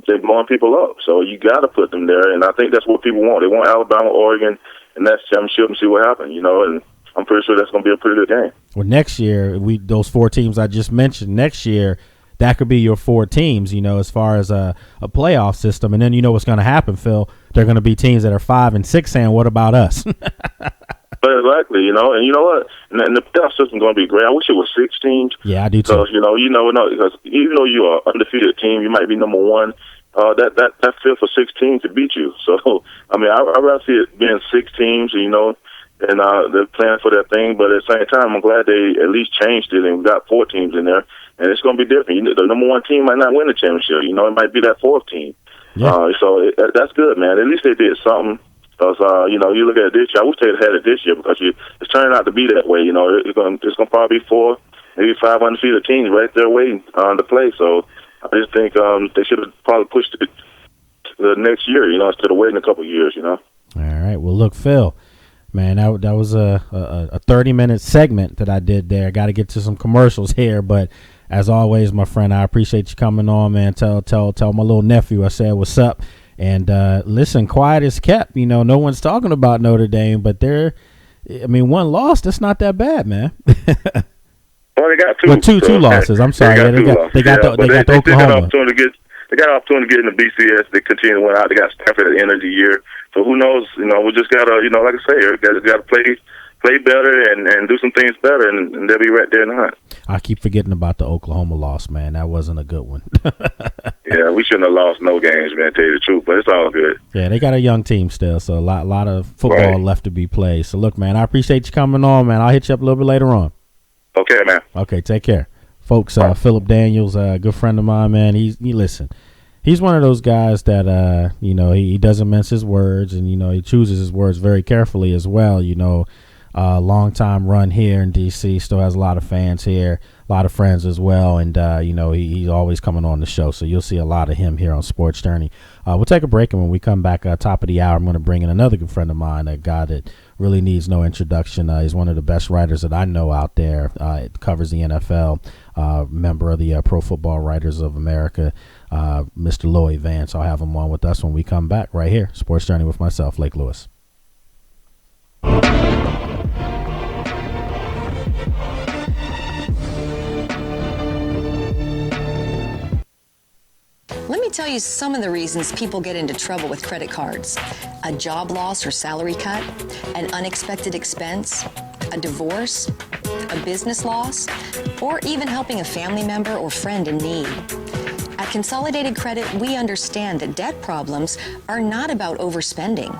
they're blowing people up. So you got to put them there, and I think that's what people want. They want Alabama, Oregon, and that's championship and see what happens, you know, and I'm pretty sure that's going to be a pretty good game. Well, next year, those 4 teams I just mentioned, next year, that could be your 4 teams, you know, as far as a playoff system. And then you know what's going to happen, Phil. They're going to be teams that are 5 and 6 saying, what about us? Exactly, you know, and you know what? And the playoff system is going to be great. I wish it was 6 teams. Yeah, I do too. Because, because even though you're an undefeated team, you might be number 1. That feel for 6 teams to beat you. So, I mean, I'd rather see it being 6 teams, you know, and they're playing for that thing. But at the same time, I'm glad they at least changed it and we got 4 teams in there. And it's going to be different. You know, the number 1 team might not win the championship. You know, it might be that 4th team. Yeah. That's good, man. At least they did something. Because, you know, you look at it this year. I wish they had it this year because it's turning out to be that way. You know, it's going to probably be 4, maybe 5 undefeated teams right there waiting to play. So I just think they should have probably pushed it to the next year, you know, instead of waiting a couple of years, you know. All right. Well, look, Phil. Man, that was a 30-minute segment that I did there. Got to get to some commercials here, but as always, my friend, I appreciate you coming on, man. Tell my little nephew I said what's up. And listen, quiet is kept. You know, no one's talking about Notre Dame, but one loss, that's not that bad, man. Well, they got 2. Well, two losses. I'm sorry. They got the Oklahoma. They got an opportunity to get in the BCS. They continue to win out. They got Stanford at the end of the year. So who knows? You know, we just gotta, you know, like I say, got to play better and do some things better, and they'll be right there in the hunt. I keep forgetting about the Oklahoma loss, man. That wasn't a good one. Yeah, we shouldn't have lost no games, man, to tell you the truth, but it's all good. Yeah, they got a young team still, so a lot of football left to be played. So, look, man, I appreciate you coming on, man. I'll hit you up a little bit later on. Okay, man. Okay, take care. Folks, Philip Daniels, a good friend of mine, man, he's one of those guys that, you know, he doesn't mince his words, and, you know, he chooses his words very carefully as well, you know. Long time run here in D.C., still has a lot of fans here, a lot of friends as well, and you know, he's always coming on the show, so you'll see a lot of him here on Sports Journey. We'll take a break, and when we come back top of the hour, I'm going to bring in another good friend of mine, a guy that really needs no introduction. He's one of the best writers that I know out there. It covers the NFL, member of the Pro Football Writers of America, Mr. Lloyd Vance. I'll have him on with us when we come back right here, Sports Journey with myself, Lake Lewis. Let me tell you some of the reasons people get into trouble with credit cards. A job loss or salary cut, an unexpected expense, a divorce, a business loss, or even helping a family member or friend in need. At Consolidated Credit, we understand that debt problems are not about overspending.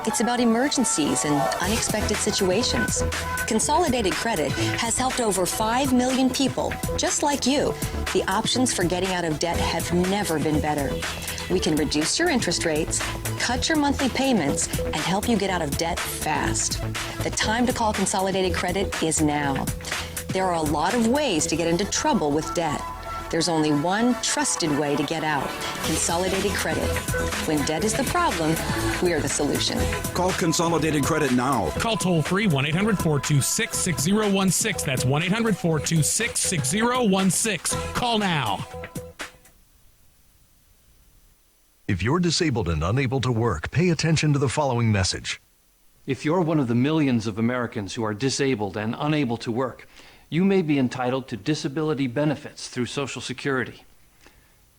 It's about emergencies and unexpected situations. Consolidated Credit has helped over 5 million people, just like you. The options for getting out of debt have never been better. We can reduce your interest rates, cut your monthly payments, and help you get out of debt fast. The time to call Consolidated Credit is now. There are a lot of ways to get into trouble with debt. There's only one trusted way to get out: Consolidated Credit. When debt is the problem, we are the solution. Call Consolidated Credit now. Call toll-free 1-800-426-6016. That's 1-800-426-6016. Call now. If you're disabled and unable to work, pay attention to the following message. If you're one of the millions of Americans who are disabled and unable to work, you may be entitled to disability benefits through Social Security.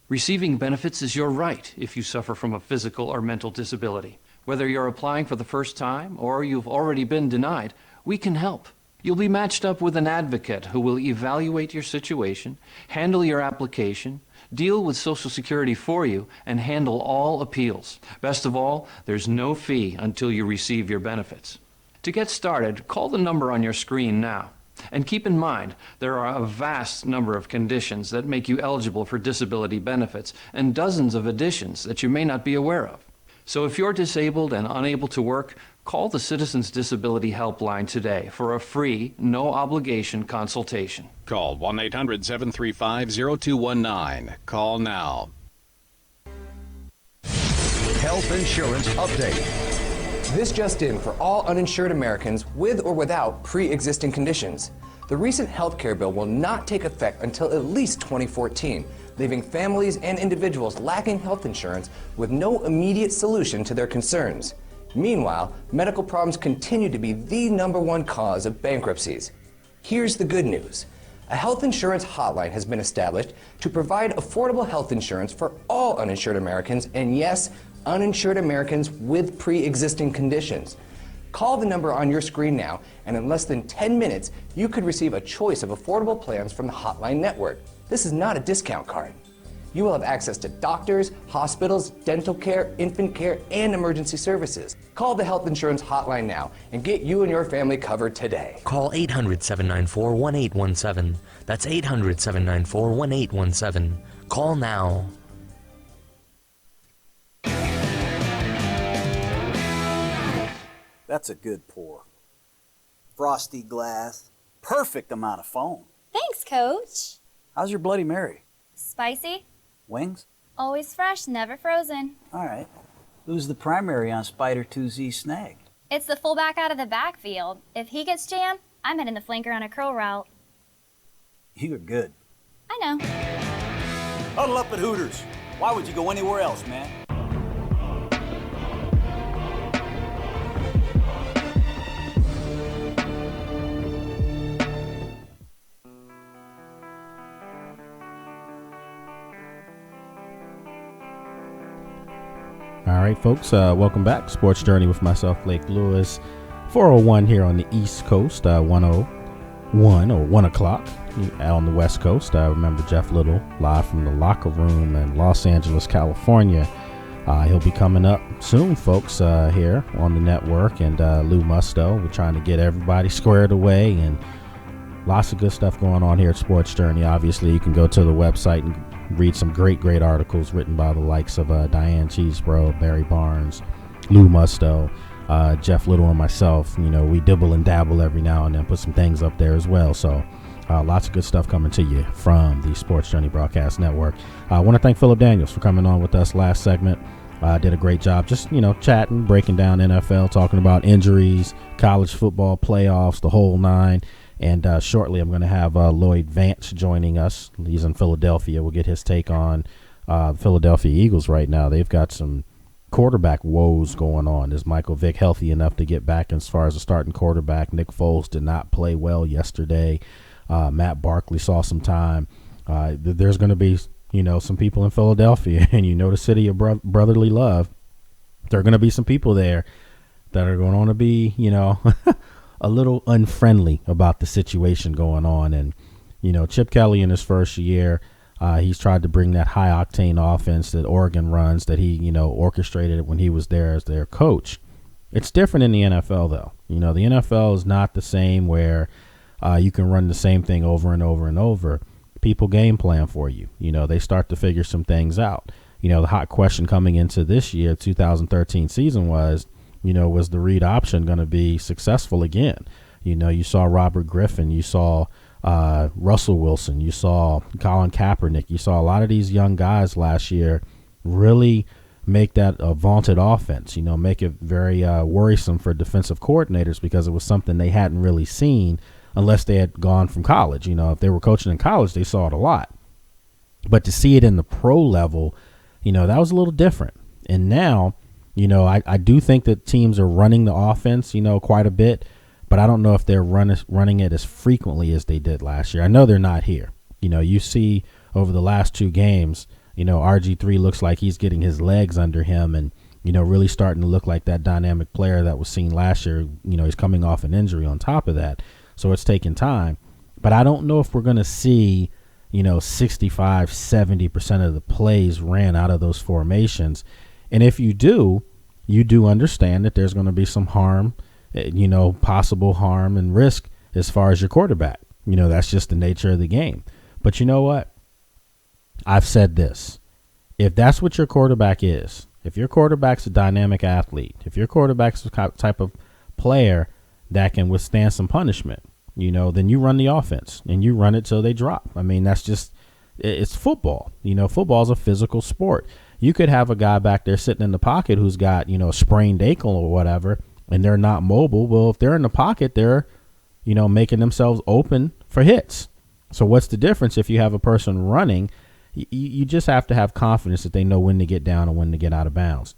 Receiving benefits is your right if you suffer from a physical or mental disability. Whether you're applying for the first time or you've already been denied, we can help. You'll be matched up with an advocate who will evaluate your situation, handle your application, deal with Social Security for you, and handle all appeals. Best of all, there's no fee until you receive your benefits. To get started, call the number on your screen now. And keep in mind, there are a vast number of conditions that make you eligible for disability benefits and dozens of additions that you may not be aware of. So if you're disabled and unable to work, call the Citizens Disability Helpline today for a free, no-obligation consultation. Call 1-800-735-0219. Call now. Health insurance update. This just in for all uninsured Americans with or without pre-existing conditions. The recent health care bill will not take effect until at least 2014, leaving families and individuals lacking health insurance with no immediate solution to their concerns. Meanwhile, medical problems continue to be the #1 cause of bankruptcies. Here's the good news. A health insurance hotline has been established to provide affordable health insurance for all uninsured Americans, and yes, uninsured Americans with pre-existing conditions. Call the number on your screen now, and in less than 10 minutes, you could receive a choice of affordable plans from the Hotline Network. This is not a discount card. You will have access to doctors, hospitals, dental care, infant care, and emergency services. Call the Health Insurance Hotline now and get you and your family covered today. Call 800-794-1817. That's 800-794-1817. Call now. That's a good pour. Frosty glass, perfect amount of foam. Thanks, Coach. How's your Bloody Mary? Spicy? Wings? Always fresh, never frozen. All right. Who's the primary on Spider 2Z Snag? It's the fullback out of the backfield. If he gets jammed, I'm hitting the flanker on a curl route. You're good. I know. Huddle up at Hooters. Why would you go anywhere else, man? All right, folks, welcome back. Sports Journey with myself, Lake Lewis. 4:01 here on the East Coast, 1:01 or 1 o'clock on the West Coast. I remember Jeff Little live from the locker room in Los Angeles, California. He'll be coming up soon, folks, here on the network. And Lou Musto, we're trying to get everybody squared away, and lots of good stuff going on here at Sports Journey. Obviously, you can go to the website and read some great articles written by the likes of Diane Cheesebro, Barry Barnes, Lou Musto, Jeff Little, and myself. You know, we dibble and dabble every now and then, put some things up there as well. So lots of good stuff coming to you from the Sports Journey Broadcast Network. I want to thank Philip Daniels for coming on with us last segment. Did a great job just, chatting, breaking down NFL, talking about injuries, college football playoffs, the whole nine. And shortly, I'm going to have Lloyd Vance joining us. He's in Philadelphia. We'll get his take on Philadelphia Eagles right now. They've got some quarterback woes going on. Is Michael Vick healthy enough to get back as far as a starting quarterback? Nick Foles did not play well yesterday. Matt Barkley saw some time. There's going to be, some people in Philadelphia, and the city of brotherly love. There are going to be some people there that are going to be, a little unfriendly about the situation going on. And, Chip Kelly in his first year, he's tried to bring that high octane offense that Oregon runs, that he, orchestrated when he was there as their coach. It's different in the NFL, though. The NFL is not the same where you can run the same thing over and over and over. People game plan for you. They start to figure some things out. The hot question coming into this year, 2013 season was the read option going to be successful again? You saw Robert Griffin, you saw Russell Wilson, you saw Colin Kaepernick, you saw a lot of these young guys last year really make that a vaunted offense, make it very worrisome for defensive coordinators because it was something they hadn't really seen unless they had gone from college. If they were coaching in college, they saw it a lot. But to see it in the pro level, that was a little different. And now, I do think that teams are running the offense, quite a bit, but I don't know if they're running it as frequently as they did last year. I know they're not here. You see over the last two games, RG3 looks like he's getting his legs under him and, really starting to look like that dynamic player that was seen last year. He's coming off an injury on top of that. So it's taking time. But I don't know if we're going to see, 65, 70% of the plays ran out of those formations. And if you do understand that there's going to be some harm, possible harm and risk as far as your quarterback. That's just the nature of the game. But you know what? I've said this. If that's what your quarterback is, if your quarterback's a dynamic athlete, if your quarterback's the type of player that can withstand some punishment, then you run the offense and you run it till they drop. I mean, it's football. Football's a physical sport. You could have a guy back there sitting in the pocket who's got, a sprained ankle or whatever, and they're not mobile. Well, if they're in the pocket, they're, making themselves open for hits. So what's the difference if you have a person running? You just have to have confidence that they know when to get down and when to get out of bounds.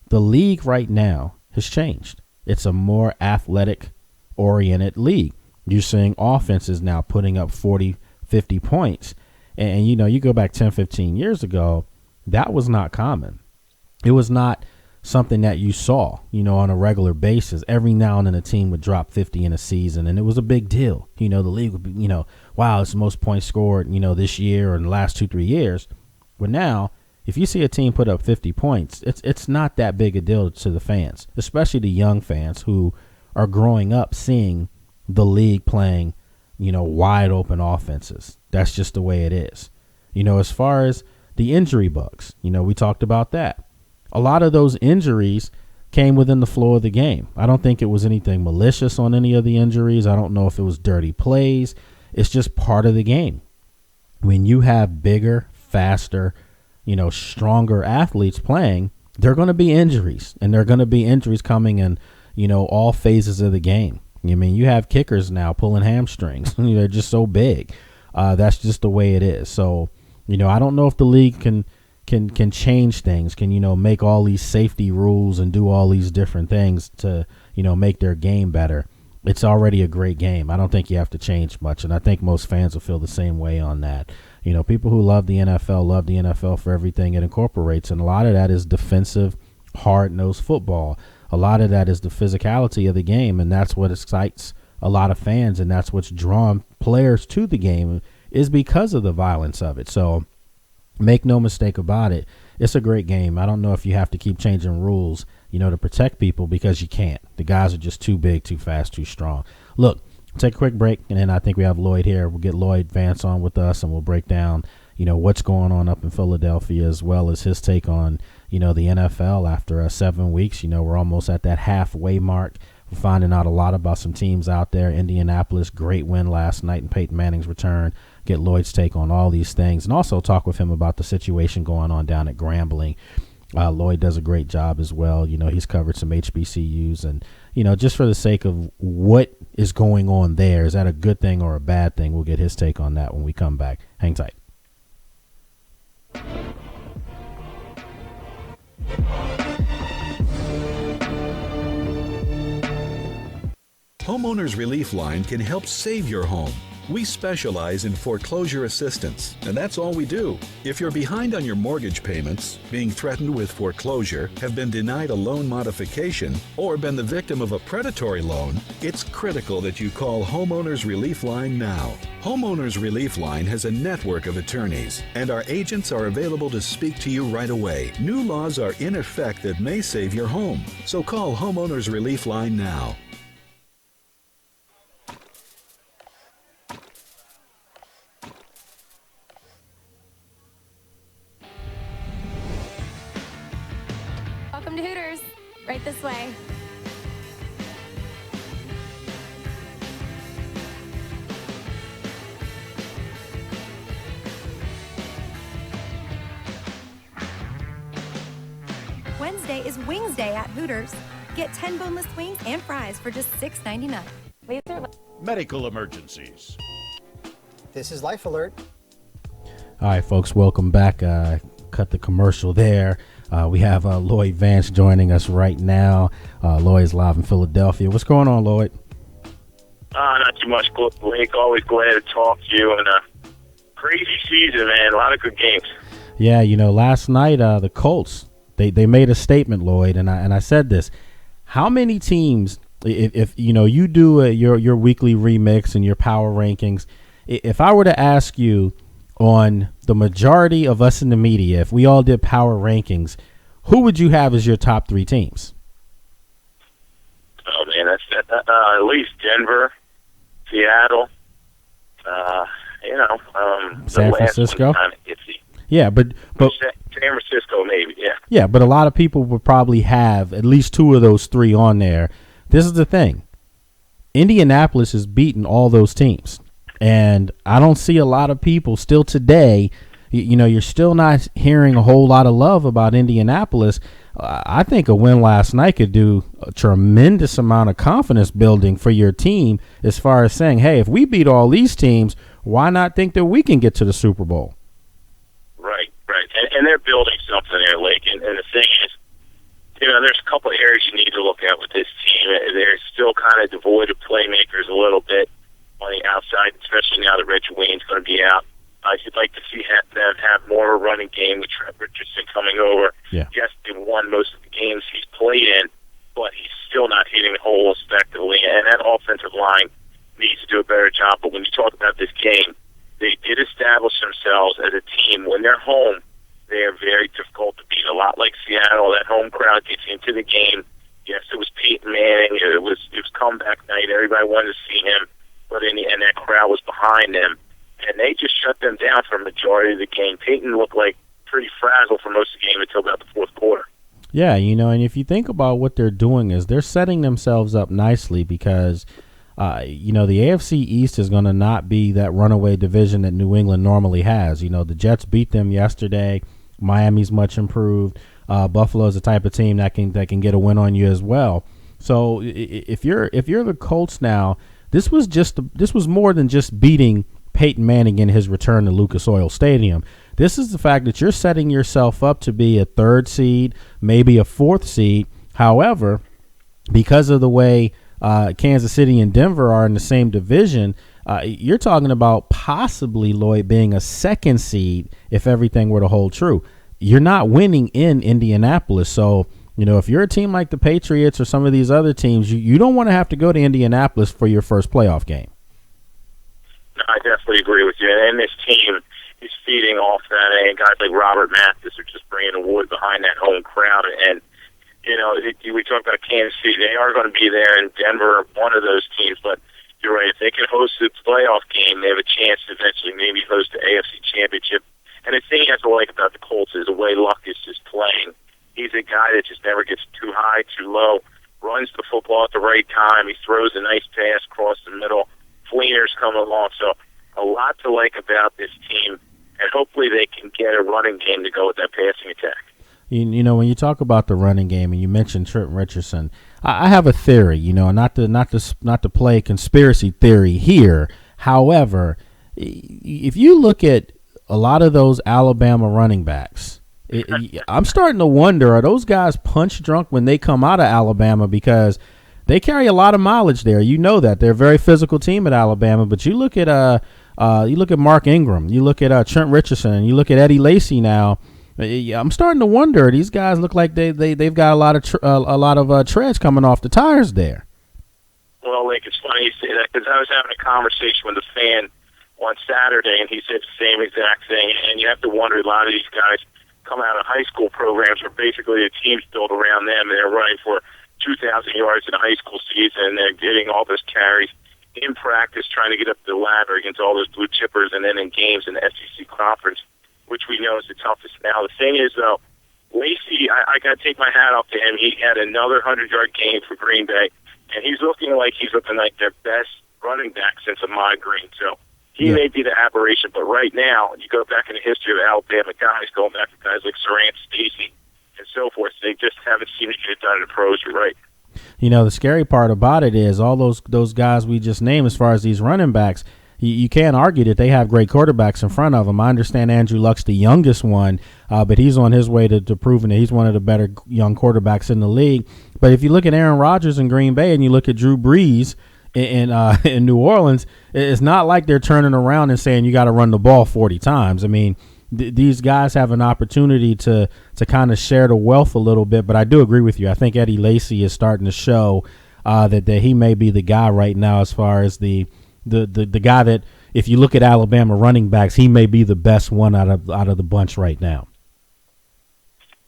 The league right now has changed. It's a more athletic-oriented league. You're seeing offenses now putting up 40, 50 points. And, you go back 10, 15 years ago, that was not common. It was not something that you saw, on a regular basis. Every now and then a team would drop 50 in a season, and it was a big deal. The league would be, wow, it's the most points scored, this year or in the last 2-3 years. But now, if you see a team put up 50 points, it's not that big a deal to the fans, especially the young fans who are growing up seeing the league playing, wide open offenses. That's just the way it is. As far as the injury bugs, we talked about that. A lot of those injuries came within the flow of the game. I don't think it was anything malicious on any of the injuries. I don't know if it was dirty plays. It's just part of the game. When you have bigger, faster, stronger athletes playing, there are going to be injuries, and there are going to be injuries coming in, all phases of the game. You have kickers now pulling hamstrings. They're just so big. That's just the way it is. So, I don't know if the league can change things, can, make all these safety rules and do all these different things to, make their game better. It's already a great game. I don't think you have to change much. And I think most fans will feel the same way on that. People who love the NFL for everything it incorporates. And a lot of that is defensive, hard-nosed football. A lot of that is the physicality of the game. And that's what excites a lot of fans. And that's what's drawn players to the game, is because of the violence of it. So make no mistake about it. It's a great game. I don't know if you have to keep changing rules, to protect people, because you can't. The guys are just too big, too fast, too strong. Look, take a quick break, and then I think we have Lloyd here. We'll get Lloyd Vance on with us, and we'll break down, what's going on up in Philadelphia, as well as his take on, the NFL after 7 weeks. We're almost at that halfway mark. We're finding out a lot about some teams out there. Indianapolis, great win last night, and Peyton Manning's return. Get Lloyd's take on all these things, and also talk with him about the situation going on down at Grambling. Lloyd does a great job as well. He's covered some HBCUs, and, just for the sake of what is going on there, is that a good thing or a bad thing? We'll get his take on that when we come back. Hang tight. Homeowners Relief Line can help save your home. We specialize in foreclosure assistance, and that's all we do. If you're behind on your mortgage payments, being threatened with foreclosure, have been denied a loan modification, or been the victim of a predatory loan, it's critical that you call Homeowners Relief Line now. Homeowners Relief Line has a network of attorneys, and our agents are available to speak to you right away. New laws are in effect that may save your home, so call Homeowners Relief Line now. Welcome to Hooters. Right this way. Wednesday is Wings Day at Hooters. Get 10 boneless wings and fries for just $6.99. Medical emergencies. This is Life Alert. All right, folks, welcome back. Cut the commercial there. We have Lloyd Vance joining us right now. Lloyd's live in Philadelphia. What's going on, Lloyd? Not too much, Blake. Always glad to talk to you. And crazy season, man. A lot of good games. Yeah, last night the Colts, they made a statement, Lloyd, and I said this. How many teams, if you do your weekly remix and your power rankings, if I were to ask you on the majority of us in the media, if we all did power rankings, who would you have as your top 3 teams? Oh man, that's at least Denver, Seattle. San Francisco. Kind of iffy. Yeah, but San Francisco maybe. Yeah. Yeah, but a lot of people would probably have at least 2 of those 3 on there. This is the thing. Indianapolis has beaten all those teams. And I don't see a lot of people still today, you're still not hearing a whole lot of love about Indianapolis. I think a win last night could do a tremendous amount of confidence building for your team as far as saying, hey, if we beat all these teams, why not think that we can get to the Super Bowl? Right. And they're building something there, Lake. And the thing is, there's a couple of areas you need to look at with this team. They're still kind of devoid of playmakers a little bit on the outside, especially now that Reggie Wayne's going to be out. You'd like to see them have more of a running game with Trent Richardson coming over. Yeah. Yes, they won most of the games he's played in, but he's still not hitting the holes effectively, and that offensive line needs to do a better job. But when you talk about this game, they did establish themselves as a team. When they're home, they are very difficult to beat. A lot like Seattle, that home crowd gets into the game. Yes, it was Peyton Manning. It was comeback night. Everybody wanted to see him, but and that crowd was behind them. And they just shut them down for a majority of the game. Peyton looked like pretty frazzled for most of the game until about the fourth quarter. Yeah, and if you think about what they're doing is they're setting themselves up nicely because, the AFC East is going to not be that runaway division that New England normally has. The Jets beat them yesterday. Miami's much improved. Buffalo's the type of team that can get a win on you as well. So if you're the Colts now, this was more than just beating Peyton Manning in his return to Lucas Oil Stadium. This is the fact that you're setting yourself up to be a 3rd seed, maybe a 4th seed. However, because of the way Kansas City and Denver are in the same division, you're talking about possibly, Lloyd, being a 2nd seed if everything were to hold true. You're not winning in Indianapolis. So, if you're a team like the Patriots or some of these other teams, you don't want to have to go to Indianapolis for your first playoff game. No, I definitely agree with you. And this team is feeding off that. And guys like Robert Mathis are just bringing the wood behind that home crowd. And, we talk about Kansas City. They are going to be there, and Denver are one of those teams. But you're right. If they can host the playoff game, they have a chance to eventually maybe host the AFC Championship. And the thing you have to like about the Colts is the way Luck is just playing. He's a guy that just never gets too high, too low, runs the football at the right time. He throws a nice pass across the middle. Fleener's come along, so a lot to like about this team, and hopefully they can get a running game to go with that passing attack. When you talk about the running game, and you mentioned Trent Richardson, I have a theory. Not to play conspiracy theory here. However, if you look at a lot of those Alabama running backs, I'm starting to wonder, are those guys punch drunk when they come out of Alabama? Because they carry a lot of mileage there. That they're a very physical team at Alabama. But you look at Mark Ingram, you look at Trent Richardson, you look at Eddie Lacy now. I'm starting to wonder. These guys look like they've got a lot of treads coming off the tires there. Well, Link, it's funny you say that because I was having a conversation with a fan on Saturday, and he said the same exact thing. And you have to wonder, a lot of these guys come out of high school programs where basically the team's built around them, and they're running for 2,000 yards in a high school season, and they're getting all those carries in practice, trying to get up the ladder against all those blue chippers, and then in games in the SEC conference, which we know is the toughest. Now, the thing is, though, Lacy, I got to take my hat off to him. He had another 100-yard game for Green Bay, and he's looking like their best running back since Ahmad Green. So he may be the aberration, but right now, you go back in the history of Alabama guys, going back to guys like Sarant Stacy and so forth, they just haven't seemed to get it done in the pros. You're right. The scary part about it is all those guys we just named, as far as these running backs, you can't argue that they have great quarterbacks in front of them. I understand Andrew Luck's the youngest one, but he's on his way to proving that he's one of the better young quarterbacks in the league. But if you look at Aaron Rodgers in Green Bay and you look at Drew Brees in New Orleans, it's not like they're turning around and saying you got to run the ball 40 times. I mean, these guys have an opportunity to kind of share the wealth a little bit. But I do agree with you. I think Eddie Lacy is starting to show that he may be the guy right now as far as the guy that if you look at Alabama running backs, he may be the best one out of the bunch right now.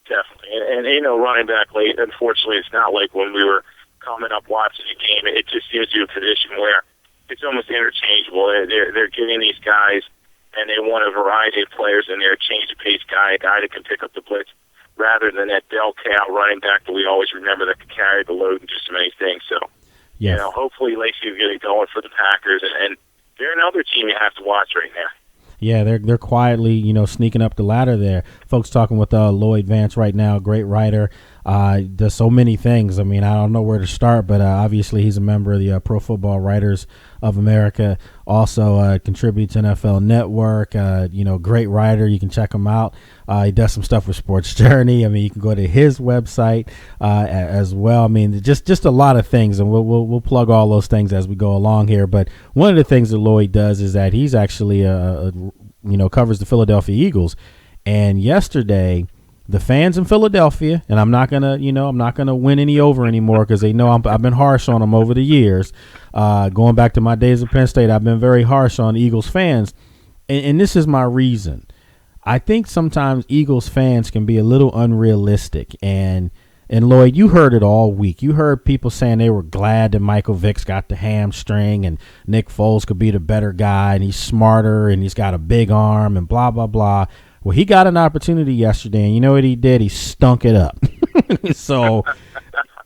Definitely. And running back late, unfortunately, it's not like when we were coming up watching the game. It just seems to be a position where it's almost interchangeable. They're getting these guys, and they want a variety of players in there, change-of-pace guy, a guy that can pick up the blitz, rather than that bell cow running back that we always remember that can carry the load and do so many things. So, yes. Hopefully Lacey will get it going for the Packers, and they're another team you have to watch right now. Yeah, they're quietly, sneaking up the ladder there. Folks talking with Lloyd Vance right now, great writer. Does so many things. I mean, I don't know where to start, but obviously he's a member of the Pro Football Writers of America. Also contributes to NFL Network. Great writer. You can check him out. He does some stuff with Sports Journey. I mean, you can go to his website as well. I mean, just a lot of things, and we'll plug all those things as we go along here. But one of the things that Lloyd does is that he's actually covers the Philadelphia Eagles, and yesterday the fans in Philadelphia, and I'm not gonna win any over anymore because they know I've been harsh on them over the years. Going back to my days at Penn State, I've been very harsh on Eagles fans, and this is my reason. I think sometimes Eagles fans can be a little unrealistic, and Lloyd, you heard it all week. You heard people saying they were glad that Michael Vick's got the hamstring and Nick Foles could be the better guy and he's smarter and he's got a big arm and blah, blah, blah. Well, he got an opportunity yesterday, and you know what he did? He stunk it up. So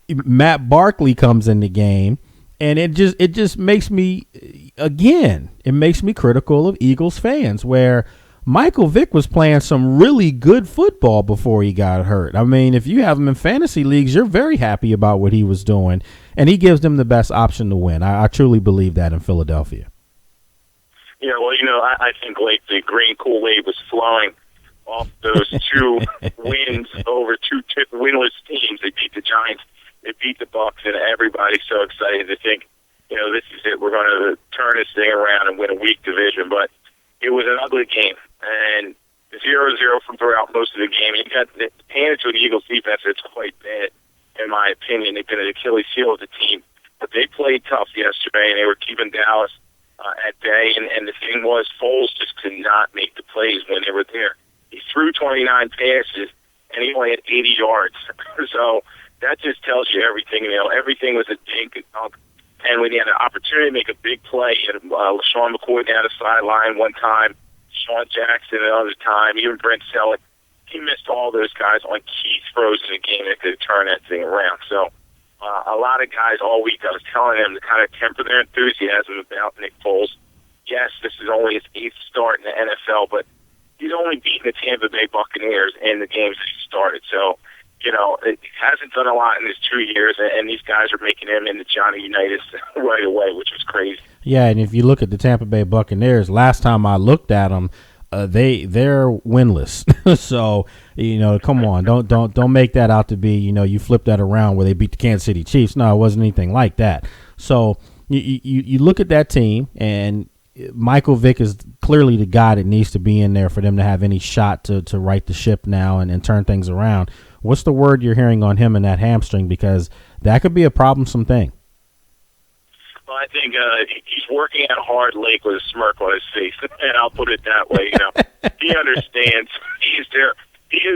Matt Barkley comes in the game, and it just makes me, again, it makes me critical of Eagles fans, where Michael Vick was playing some really good football before he got hurt. I mean, if you have him in fantasy leagues, you're very happy about what he was doing, and he gives them the best option to win. I truly believe that in Philadelphia. Yeah, well, I think the green Kool-Aid was flowing off those two wins over two winless teams. They beat the Giants, they beat the Bucs, and everybody's so excited to think, this is it. We're going to turn this thing around and win a weak division. But it was an ugly game, and 0-0 from throughout most of the game. You got handed to an Eagles defense that's quite bad, in my opinion. They've been an Achilles heel of the team, but they played tough yesterday, and they were keeping Dallas at bay. And the thing was, Foles just could not make the plays when they were there. He threw 29 passes, and he only had 80 yards. So that just tells you everything. Everything was a dink and dunk. And when he had an opportunity to make a big play, and Sean McCoy down the sideline one time, Sean Jackson another time, even Brent Selleck, he missed all those guys on key throws in the game that could turn that thing around. So a lot of guys all week, I was telling them to kind of temper their enthusiasm about Nick Foles. Yes, this is only his 8th start in the NFL, but he's only beaten the Tampa Bay Buccaneers in the games that he started. So, it hasn't done a lot in his 2 years, and these guys are making him into Johnny Unitas right away, which was crazy. Yeah, and if you look at the Tampa Bay Buccaneers, last time I looked at them, they're winless. So, come on, don't make that out to be, you flip that around where they beat the Kansas City Chiefs. No, it wasn't anything like that. So you look at that team, and Michael Vick is clearly the guy that needs to be in there for them to have any shot to right the ship now and turn things around. What's the word you're hearing on him and that hamstring? Because that could be a problemsome thing. Well, I think he's working out hard late with a smirk on his face, and I'll put it that way. He understands. He is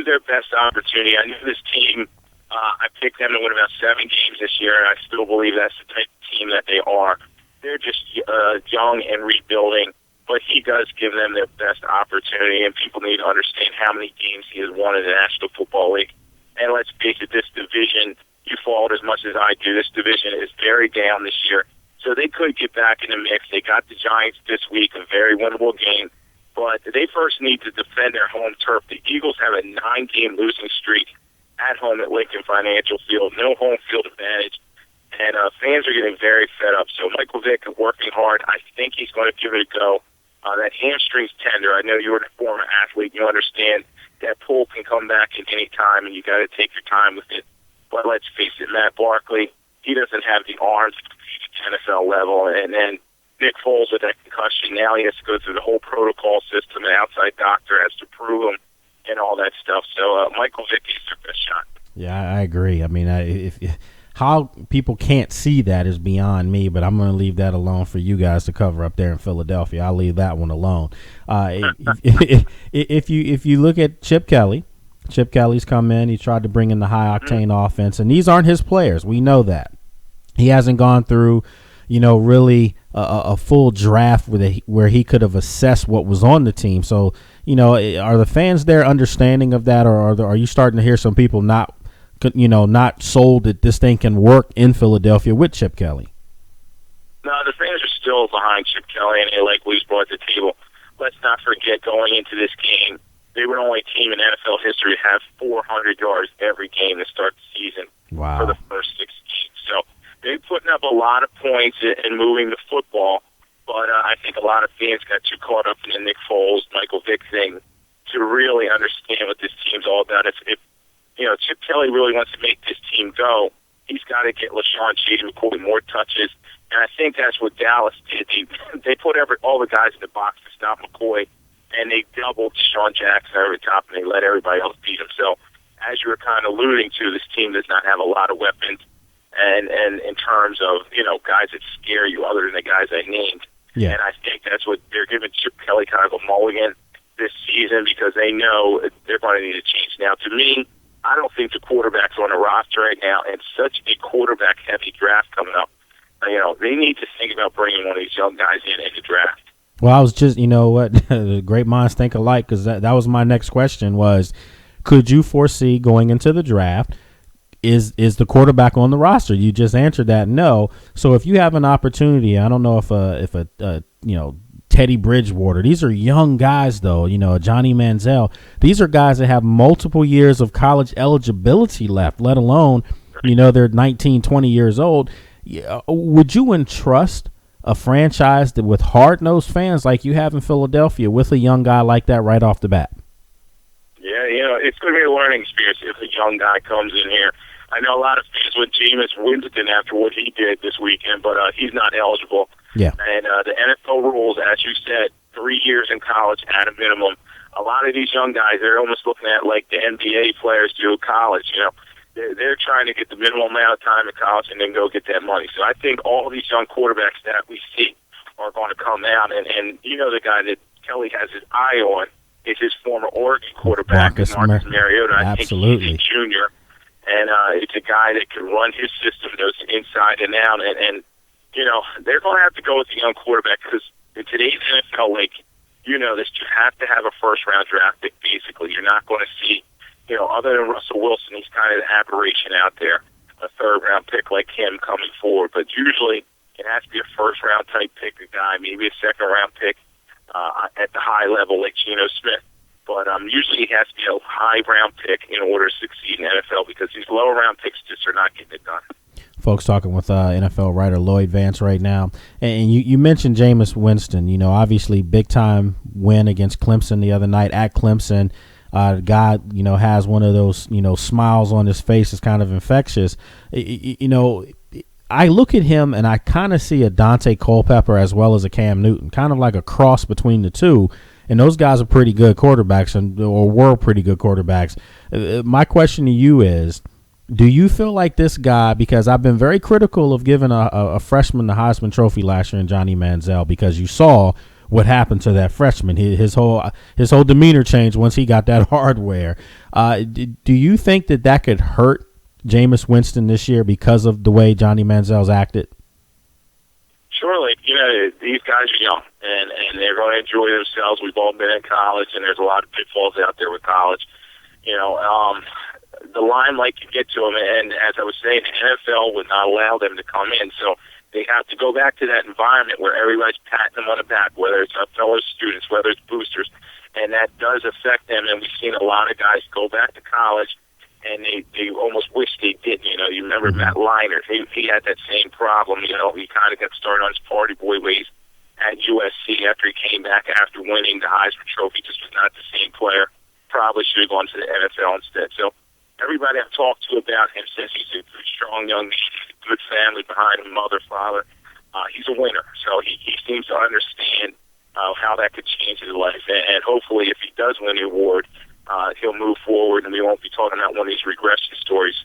their best opportunity. I knew this team. I picked them to win about 7 games this year, and I still believe that's the type of team that they are. They're just young and rebuilding, but he does give them their best opportunity, and people need to understand how many games he has won in the National Football League. And let's face it, this division, you followed as much as I do, this division is very down this year. So they could get back in the mix. They got the Giants this week, a very winnable game, but they first need to defend their home turf. The Eagles have a 9-game losing streak at home at Lincoln Financial Field, no home field advantage. And fans are getting very fed up. So Michael Vick is working hard. I think he's going to give it a go. That hamstring's tender. I know you're a former athlete. You understand that pull can come back at any time, and you got to take your time with it. But let's face it, Matt Barkley, he doesn't have the arms to compete at NFL level. And then Nick Foles with that concussion, now he has to go through the whole protocol system. An outside doctor has to prove him and all that stuff. So Michael Vick is their best shot. Yeah, I agree. I mean, how people can't see that is beyond me, but I'm going to leave that alone for you guys to cover up there in Philadelphia. I'll leave that one alone. If you look at Chip Kelly's come in. He tried to bring in the high-octane offense, and these aren't his players. We know that. He hasn't gone through, really a full draft where he could have assessed what was on the team. So, are the fans there understanding of that, or are you starting to hear some people not sold that this thing can work in Philadelphia with Chip Kelly? No, the fans are still behind Chip Kelly, and they like what he's brought to the table. Let's not forget, going into this game, they were the only team in NFL history to have 400 yards every game to start the season for the first 6 games. So they're putting up a lot of points and moving the football, but I think a lot of fans got too caught up in the Nick Foles, Michael Vick thing to really understand what this team's all about. If Chip Kelly really wants to make this team go, he's got to get LaShawn Chase McCoy more touches, and I think that's what Dallas did. They put all the guys in the box to stop McCoy, and they doubled Sean Jackson over the top, and they let everybody else beat him. So, as you were kind of alluding to, this team does not have a lot of weapons, and in terms of guys that scare you, other than the guys I named. Yeah. And I think that's what they're giving Chip Kelly kind of a mulligan this season, because they know they're going to need a change. Now, to me, I don't think the quarterback's on the roster right now, and such a quarterback-heavy draft coming up. They need to think about bringing one of these young guys in the draft. Well, I was just, great minds think alike, because that was my next question was, could you foresee going into the draft, is the quarterback on the roster? You just answered that no. So if you have an opportunity, I don't know if Teddy Bridgewater, these are young guys though, Johnny Manziel, these are guys that have multiple years of college eligibility left, let alone, they're 19, 20 years old. Would you entrust a franchise that with hard-nosed fans like you have in Philadelphia with a young guy like that right off the bat? Yeah, it's going to be a learning experience if a young guy comes in here. I know a lot of fans with Jameis Winston after what he did this weekend, but he's not eligible. Yeah. And the NFL rules, as you said, 3 years in college at a minimum. A lot of these young guys, they're almost looking at like the NBA players do college, They're trying to get the minimum amount of time in college and then go get that money. So I think all these young quarterbacks that we see are going to come out. And the guy that Kelly has his eye on is his former Oregon quarterback, Marcus Mariota. Absolutely. I think he's a junior. And it's a guy that can run his system, knows inside and out. And they're going to have to go with the young quarterback, because in today's NFL, you have to have a first-round draft pick, basically. You're not going to see, other than Russell Wilson, he's kind of an aberration out there, a third-round pick like him coming forward. But usually it has to be a first-round type pick, a guy, maybe a second-round pick at the high level like Geno Smith. But usually it has to be a high-round pick in order to succeed in the NFL, because these lower-round picks just are not getting it done. Folks talking with NFL writer Lloyd Vance right now. And you mentioned Jameis Winston, obviously big-time win against Clemson the other night at Clemson. The guy, has one of those, smiles on his face is kind of infectious. I look at him and I kind of see a Dante Culpepper as well as a Cam Newton, kind of like a cross between the two. And those guys are pretty good quarterbacks, or were pretty good quarterbacks. My question to you is, do you feel like this guy, because I've been very critical of giving a freshman the Heisman Trophy last year in Johnny Manziel, because you saw what happened to that freshman. His whole demeanor changed once he got that hardware. Do you think that could hurt Jameis Winston this year because of the way Johnny Manziel's acted? Surely, these guys are young, and they're going to enjoy themselves. We've all been in college, and there's a lot of pitfalls out there with college. The limelight can get to them, and as I was saying, the NFL would not allow them to come in, so they have to go back to that environment where everybody's patting them on the back, whether it's fellow students, whether it's boosters, and that does affect them, and we've seen a lot of guys go back to college, and they almost wish they didn't. You remember Matt Leinart, he had that same problem. He kind of got started on his party boy ways at USC after he came back after winning the Heisman Trophy, just was not the same player. Probably should have gone to the NFL instead. So everybody I've talked to about him says he's a good, strong young man, good family behind him, mother, father. He's a winner, so he seems to understand how that could change his life. And hopefully, if he does win the award, he'll move forward, and we won't be talking about one of these regression stories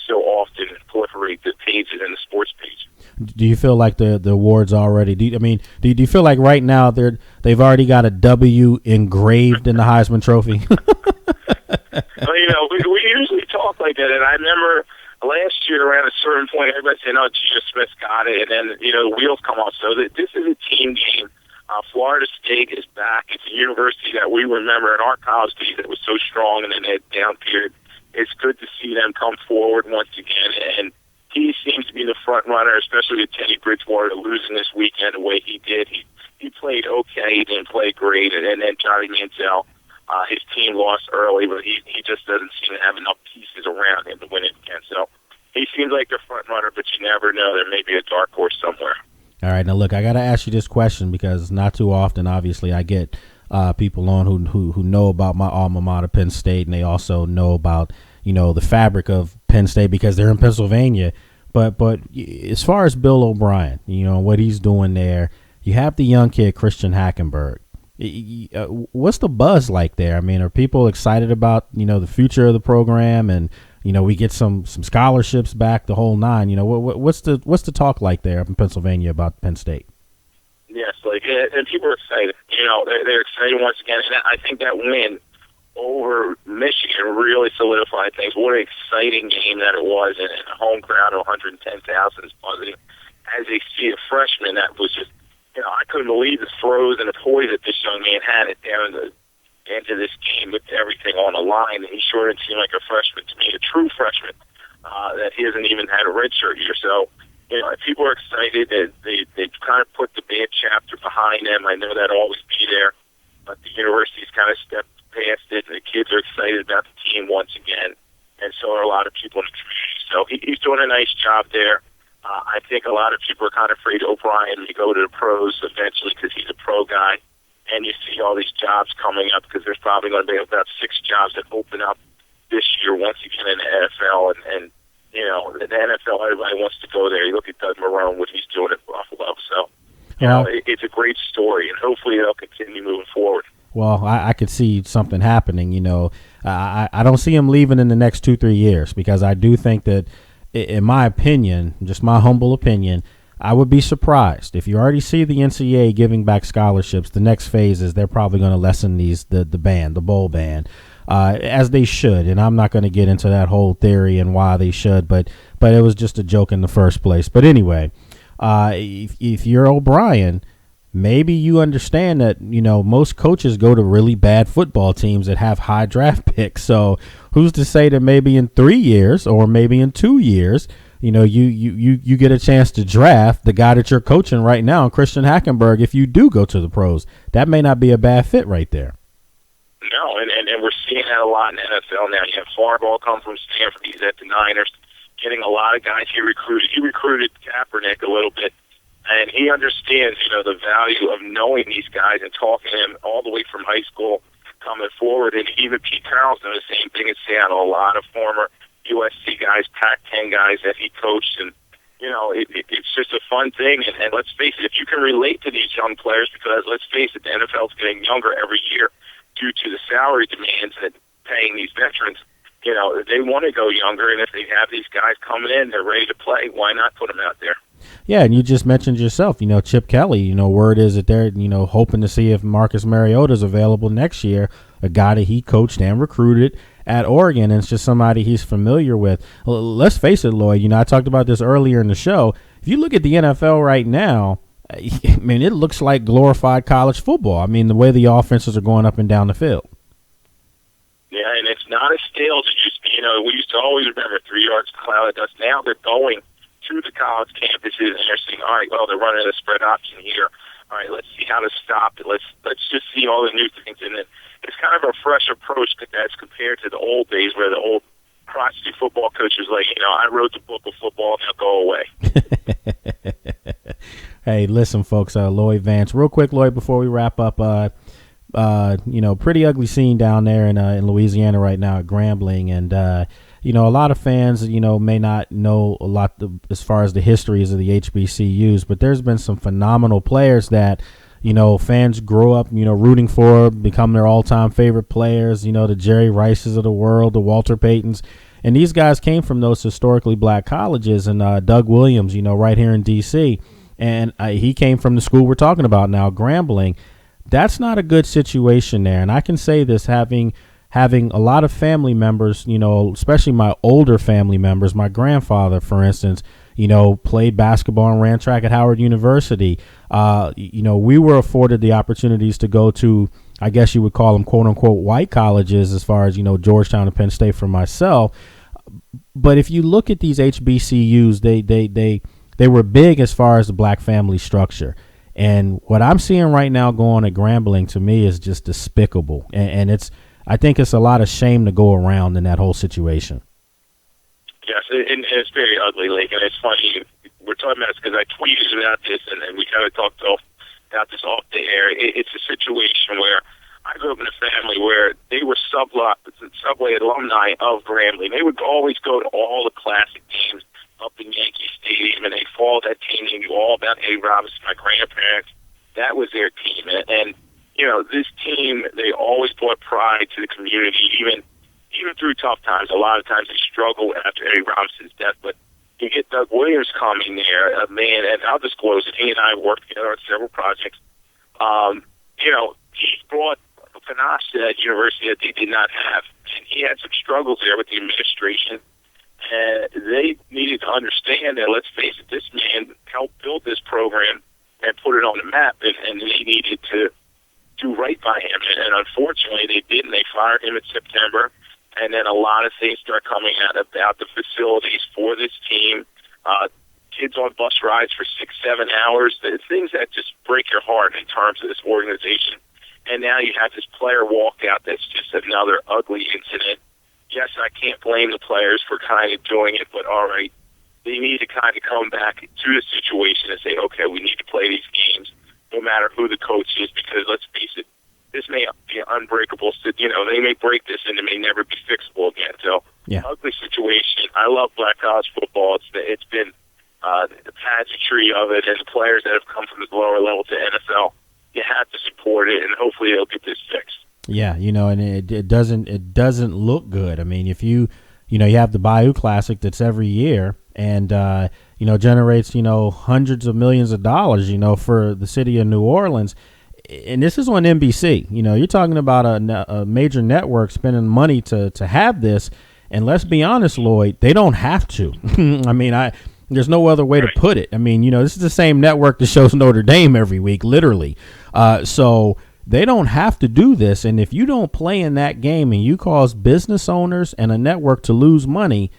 so often proliferate the pages and the sports page. Do you feel like the awards already? Do you feel like right now they've already got a W engraved in the Heisman Trophy? Well, we usually talk like that, and I remember last year around a certain point, everybody said, "Oh, Geno Smith got it," and then the wheels come off. So this is a team game. Florida State is back. It's a university that we remember in our college days that was so strong, and then that down period. It's good to see them come forward once again, and he seems to be the front runner, especially with Teddy Bridgewater losing this weekend the way he did. He played okay, he didn't play great, and then Johnny Manziel, his team lost early, but he just doesn't seem to have enough pieces around him to win it again. So he seems like the front runner, but you never know. There may be a dark horse somewhere. All right, now look, I got to ask you this question because not too often, obviously, I get people on who know about my alma mater, Penn State, and they also know about the fabric of Penn State because they're in Pennsylvania. But as far as Bill O'Brien, what he's doing there, you have the young kid Christian Hackenberg. What's the buzz like there? I mean, are people excited about the future of the program and we get some scholarships back, the whole nine? What's the talk like there up in Pennsylvania about Penn State? Yes, and people are excited. They're excited once again, and I think that win over Michigan really solidified things. What an exciting game that it was, and a home crowd of 110,000 is buzzing. As they see a freshman that was just, I couldn't believe the throws and the poise that this young man had it down into this game with everything on the line. And he sure didn't seem like a freshman to me, a true freshman, that he hasn't even had a redshirt year. So, people are excited. They kind of put the bad chapter behind them. I know that'll always be there, but the university's kind of stepped past it, and the kids are excited about the team once again, and so are a lot of people in the community. So he's doing a nice job there. I think a lot of people are kind of afraid O'Brien may go to the pros eventually because he's a pro guy, and you see all these jobs coming up because there's probably going to be about 6 jobs that open up this year once again in the NFL, and the NFL, everybody wants to go there. You look at Doug Marrone, what he's doing at Buffalo. So, it's a great story, and hopefully they'll continue moving forward. Well, I could see something happening. I don't see him leaving in the next 2-3 years because I do think that, in my opinion, just my humble opinion, I would be surprised if you already see the NCAA giving back scholarships. The next phase is they're probably going to lessen the bowl ban, as they should. And I'm not going to get into that whole theory and why they should, but it was just a joke in the first place. But anyway, if you're O'Brien, maybe you understand that, most coaches go to really bad football teams that have high draft picks. So who's to say that maybe in 3 years or maybe in 2 years, you get a chance to draft the guy that you're coaching right now, Christian Hackenberg, if you do go to the pros. That may not be a bad fit right there. No, and we're seeing that a lot in the NFL now. You have Harbaugh come from Stanford. He's at the Niners, getting a lot of guys he recruited. He recruited Kaepernick a little bit. And he understands, the value of knowing these guys and talking to them all the way from high school coming forward. And even Pete Carroll's done the same thing in Seattle. A lot of former USC guys, Pac-10 guys that he coached. And, it's just a fun thing. And let's face it, if you can relate to these young players, because let's face it, the NFL's getting younger every year due to the salary demands and paying these veterans. They want to go younger. And if they have these guys coming in, they're ready to play, why not put them out there? Yeah, and you just mentioned yourself, Chip Kelly, word is that they're, hoping to see if Marcus Mariota's available next year, a guy that he coached and recruited at Oregon, and it's just somebody he's familiar with. Let's face it, Lloyd, I talked about this earlier in the show. If you look at the NFL right now, I mean, it looks like glorified college football. I mean, the way the offenses are going up and down the field. Yeah, and it's not as stale as it used to be. We used to always remember 3 yards to cloud of dust. Now they're going to the college campuses and they're saying, all right, well, they're running a spread option here. All right, let's see how to stop it. Let's just see all the new things. And it's kind of a fresh approach as compared to the old days where the old crotchety football coach was like, I wrote the book of football, now go away. Hey, listen, folks, Lloyd Vance. Real quick, Lloyd, before we wrap up, pretty ugly scene down there in Louisiana right now at Grambling. And, a lot of fans, may not know a lot as far as the histories of the HBCUs, but there's been some phenomenal players that, fans grow up, rooting for, become their all-time favorite players, the Jerry Rices of the world, the Walter Paytons. And these guys came from those historically black colleges, and Doug Williams, right here in D.C., and he came from the school we're talking about now, Grambling. That's not a good situation there. And I can say this, having a lot of family members, especially my older family members, my grandfather, for instance, played basketball and ran track at Howard University. We were afforded the opportunities to go to, I guess you would call them, quote unquote, white colleges, as far as, Georgetown and Penn State for myself. But if you look at these HBCUs, they were big as far as the black family structure. And what I'm seeing right now going at Grambling, to me, is just despicable. And I think it's a lot of shame to go around in that whole situation. Yes, and it's very ugly, Lake. And it's funny, we're talking about this because I tweeted about this, and we kind of talked about this off the air. It's a situation where I grew up in a family where they were Subway alumni of Grambling. They would always go to all the classic games up in Yankee Stadium, and they followed that team. They knew all about Eddie Robinson. My grandparents, that was their team. And this team, they always brought pride to the community, even through tough times. A lot of times they struggled after Eddie Robinson's death, but you get Doug Williams coming there, a man, and I'll disclose it. He and I worked together on several projects. He brought panache to that university that they did not have, and he had some struggles there with the administration. And they needed to understand that, let's face it, this man helped build this program and put it on the map, and they needed to do right by him. And unfortunately, they didn't. They fired him in September, and then a lot of things start coming out about the facilities for this team. Kids on bus rides for 6-7 hours, the things that just break your heart in terms of this organization. And now you have this player walk out that's just another ugly incident. Yes, I can't blame the players for kind of doing it, but all right, they need to kind of come back to the situation and say, okay, we need to play these games no matter who the coach is, because let's face it, this may be unbreakable. They may break this and it may never be fixable again. So, ugly situation. I love black college football. It's been the pageantry of it, and the players that have come from the lower level to NFL, you have to support it, and hopefully they'll get this fixed. Yeah, and it doesn't look good. I mean, if you have the Bayou Classic that's every year, and generates hundreds of millions of dollars for the city of New Orleans, and this is on NBC. You're talking about a major network spending money to have this, and let's be honest, Lloyd, they don't have to. I mean, there's no other way to put it. I mean, this is the same network that shows Notre Dame every week, literally. So they don't have to do this. And if you don't play in that game and you cause business owners and a network to lose money,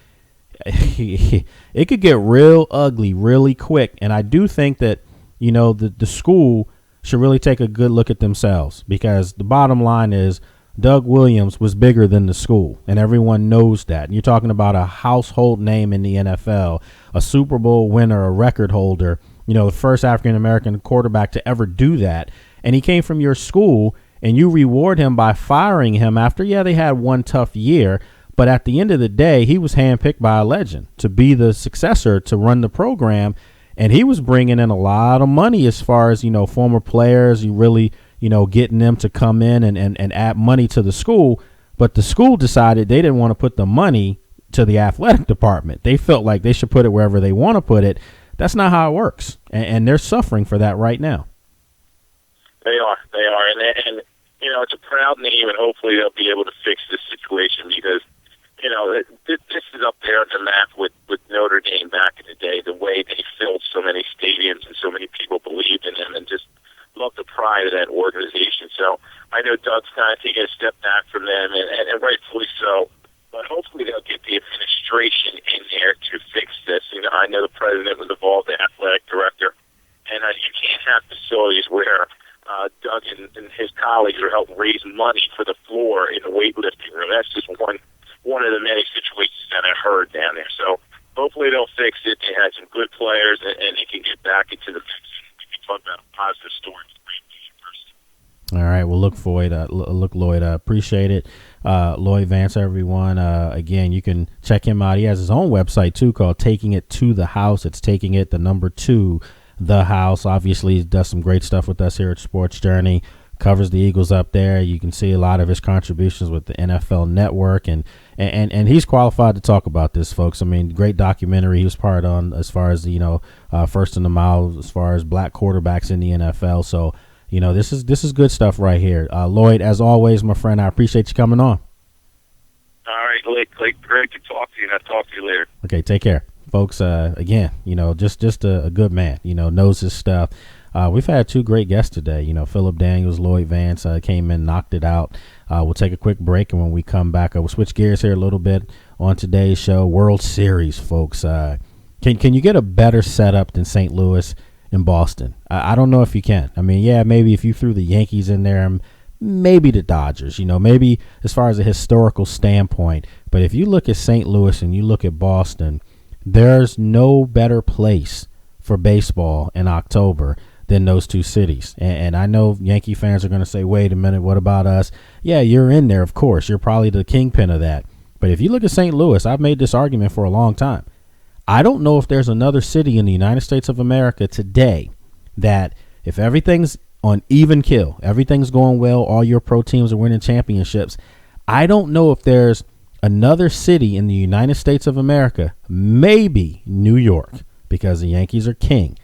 it could get real ugly really quick. And I do think that, the school should really take a good look at themselves, because the bottom line is Doug Williams was bigger than the school, and everyone knows that. And you're talking about a household name in the NFL, a Super Bowl winner, a record holder, the first African-American quarterback to ever do that. And he came from your school, and you reward him by firing him after, they had one tough year. But at the end of the day, he was handpicked by a legend to be the successor to run the program. And he was bringing in a lot of money as far as, former players. You really, getting them to come in and add money to the school. But the school decided they didn't want to put the money to the athletic department. They felt like they should put it wherever they want to put it. That's not how it works. And they're suffering for that right now. They are. And it's a proud name, and hopefully they'll be able to fix this situation, because, this is up there on the map with Notre Dame back in the day, the way they filled so many stadiums and so many people believed in them, and just love the pride of that organization. So I know Doug's kind of taking a step back from them, and rightfully so, but hopefully they'll get the administration in there to fix this. I know the president was involved, the athletic director, and you can't have facilities where Doug and his colleagues are helping raise money for the floor in the weightlifting room. That's just one of the many situations that I heard down there. So hopefully they'll fix it. They had some good players, and they can get back into the mix. We can talk about a positive story. All right, well, look, Lloyd, appreciate it. Lloyd Vance, everyone. Again, you can check him out. He has his own website, too, called Taking It to the House. It's Taking It, the number 2, the House. Obviously, he does some great stuff with us here at Sports Journey. Covers the Eagles up there. You can see a lot of his contributions with the NFL Network and And he's qualified to talk about this, folks. I mean, great documentary he was part on as far as, first in the mile as far as black quarterbacks in the NFL. So, this is good stuff right here. Lloyd, as always, my friend, I appreciate you coming on. All right, Blake, great to talk to you, and I'll talk to you later. Okay, take care. Folks, again, just a good man, knows his stuff. We've had two great guests today. Philip Daniels, Lloyd Vance came in, knocked it out. We'll take a quick break, and when we come back, we'll switch gears here a little bit on today's show. World Series, folks. Can you get a better setup than St. Louis and Boston? I don't know if you can. I mean, yeah, maybe if you threw the Yankees in there, maybe the Dodgers, maybe as far as a historical standpoint. But if you look at St. Louis and you look at Boston, there's no better place for baseball in October than those two cities. And I know Yankee fans are going to say, wait a minute, what about us? Yeah, you're in there, of course. You're probably the kingpin of that. But if you look at St. Louis, I've made this argument for a long time. I don't know if there's another city in the United States of America today that if everything's on even kill, everything's going well, all your pro teams are winning championships, I don't know if there's another city in the United States of America, maybe New York, because the Yankees are king.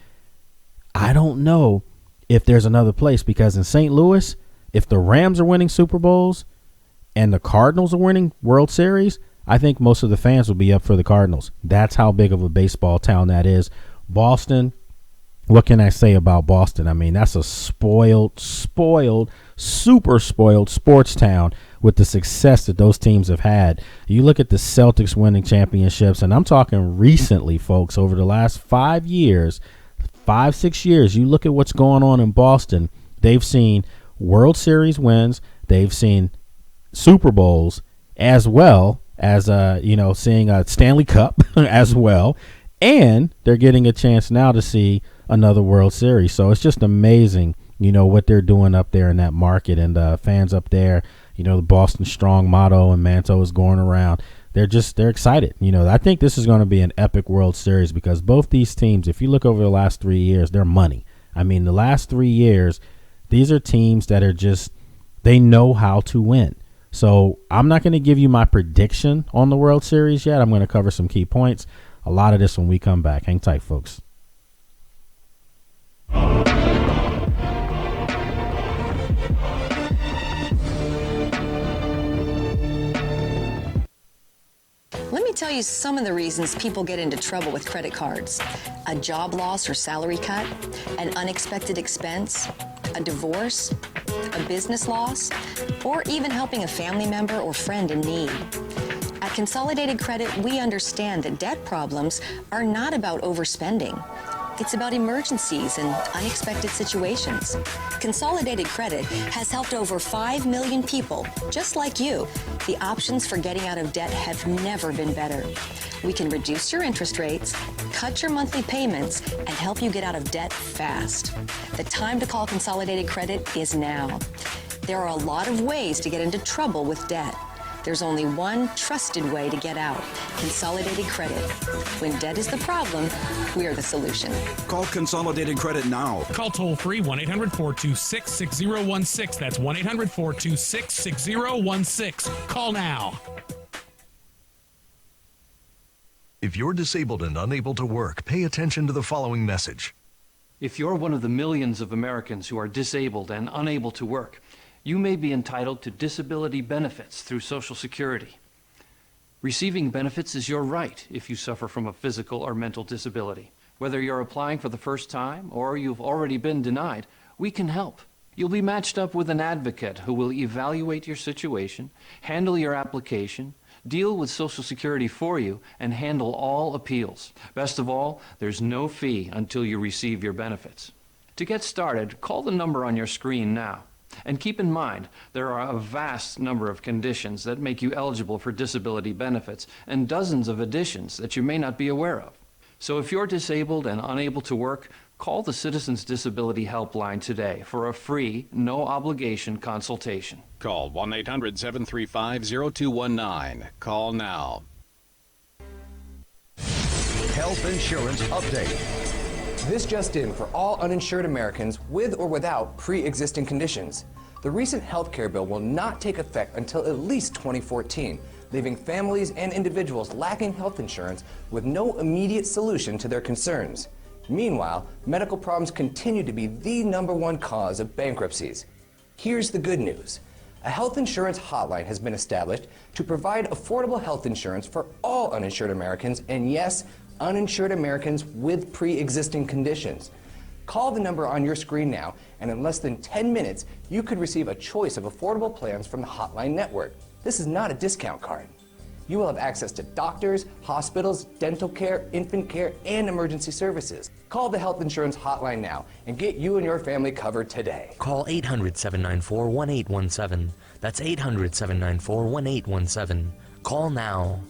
I don't know if there's another place, because in St. Louis, if the Rams are winning Super Bowls and the Cardinals are winning World Series, I think most of the fans will be up for the Cardinals. That's how big of a baseball town that is. Boston, what can I say about Boston? I mean, that's a spoiled, super spoiled sports town with the success that those teams have had. You look at the Celtics winning championships, and I'm talking recently, folks, over the last 5 years, 5-6 years, you look at what's going on in Boston. They've seen World Series wins. They've seen Super Bowls, as well as seeing a Stanley Cup as well, and they're getting a chance now to see another World Series. So it's just amazing, what they're doing up there in that market, and fans up there, the Boston Strong motto and mantle is going around. They're excited. I think this is going to be an epic World Series, because both these teams, if you look over the last 3 years, they're money. I mean, the last 3 years, these are teams that are they know how to win. So I'm not going to give you my prediction on the World Series yet. I'm going to cover some key points. A lot of this when we come back. Hang tight, folks. Let me tell you some of the reasons people get into trouble with credit cards. A job loss or salary cut, an unexpected expense, a divorce, a business loss, or even helping a family member or friend in need. At Consolidated Credit, we understand that debt problems are not about overspending. It's about emergencies and unexpected situations. Consolidated Credit has helped over 5 million people, just like you. The options for getting out of debt have never been better. We can reduce your interest rates, cut your monthly payments, and help you get out of debt fast. The time to call Consolidated Credit is now. There are a lot of ways to get into trouble with debt. There's only one trusted way to get out: Consolidated Credit. When debt is the problem, we're the solution. Call Consolidated Credit now. Call toll-free 1-800-426-6016. That's 1-800-426-6016. Call now. If you're disabled and unable to work, pay attention to the following message. If you're one of the millions of Americans who are disabled and unable to work, you may be entitled to disability benefits through Social Security. Receiving benefits is your right if you suffer from a physical or mental disability. Whether you're applying for the first time or you've already been denied, we can help. You'll be matched up with an advocate who will evaluate your situation, handle your application, deal with Social Security for you, and handle all appeals. Best of all, there's no fee until you receive your benefits. To get started, call the number on your screen now. And keep in mind, there are a vast number of conditions that make you eligible for disability benefits, and dozens of additions that you may not be aware of. So if you're disabled and unable to work, call the Citizens Disability Helpline today for a free, no-obligation consultation. Call 1-800-735-0219. Call now. Health Insurance Update. This just in for all uninsured Americans with or without pre-existing conditions. The recent health care bill will not take effect until at least 2014, leaving families and individuals lacking health insurance with no immediate solution to their concerns. Meanwhile, medical problems continue to be the #1 cause of bankruptcies. Here's the good news. A health insurance hotline has been established to provide affordable health insurance for all uninsured Americans, and yes, uninsured Americans with pre-existing conditions. Call the number on your screen now, and in less than 10 minutes, you could receive a choice of affordable plans from the Hotline Network. This is not a discount card. You will have access to doctors, hospitals, dental care, infant care, and emergency services. Call the Health Insurance Hotline now and get you and your family covered today. Call 800-794-1817. That's 800-794-1817. Call now.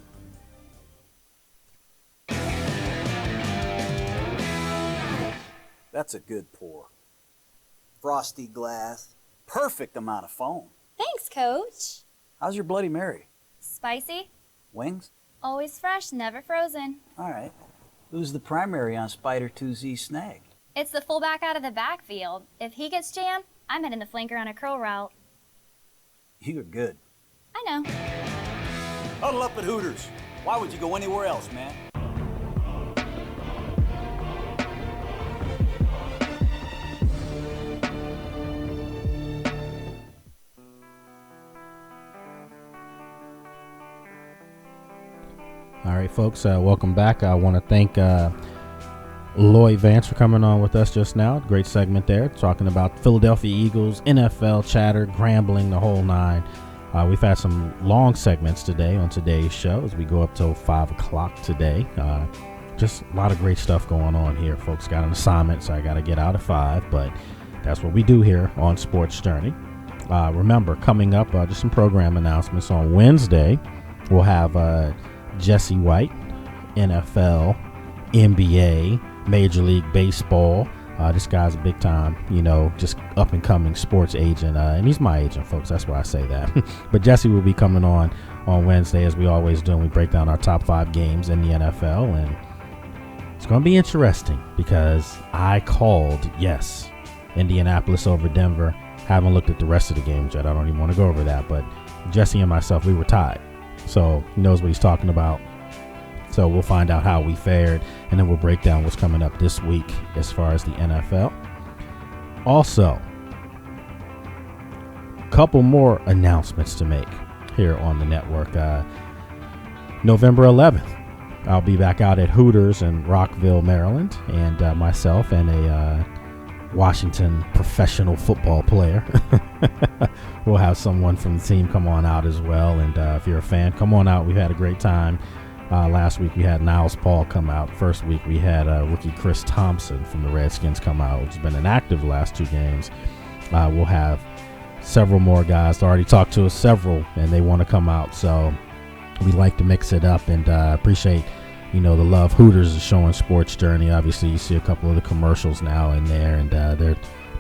That's a good pour. Frosty glass. Perfect amount of foam. Thanks, Coach. How's your Bloody Mary? Spicy? Wings? Always fresh, never frozen. All right. Who's the primary on Spider 2Z Snag? It's the fullback out of the backfield. If he gets jammed, I'm hitting the flanker on a curl route. You're good. I know. Huddle up at Hooters. Why would you go anywhere else, man? All right, folks, welcome back. I want to thank Lloyd Vance for coming on with us just now. Great segment there, talking about Philadelphia Eagles, NFL chatter, grambling, the whole nine. We've had some long segments today on today's show as we go up till 5 o'clock today. Just a lot of great stuff going on here. Folks got an assignment, so I got to get out at 5, but that's what we do here on Sports Journey. Remember, coming up, just some program announcements. On Wednesday, we'll have Jesse White, NFL, NBA, Major League Baseball. This guy's a big time, just up and coming sports agent. And he's my agent, folks. That's why I say that. But Jesse will be coming on Wednesday, as we always do. We break down our top 5 games in the NFL. And it's going to be interesting because I called, yes, Indianapolis over Denver. Haven't looked at the rest of the games yet. I don't even want to go over that. But Jesse and myself, we were tied. So he knows what he's talking about. So we'll find out how we fared, and then we'll break down what's coming up this week as far as the NFL. Also, a couple more announcements to make here on the network. November 11th, I'll be back out at Hooters in Rockville, Maryland, and myself and a Washington professional football player. We'll have someone from the team come on out as well. And if you're a fan, come on out. We've had a great time. Last week we had Niles Paul come out. First week we had rookie Chris Thompson from the Redskins come out, which has been inactive the last 2 games. We'll have several more guys. They already talked to us, several, and they want to come out. So we like to mix it up, and appreciate the love Hooters is showing Sports Journey. Obviously, you see a couple of the commercials now in there, and they're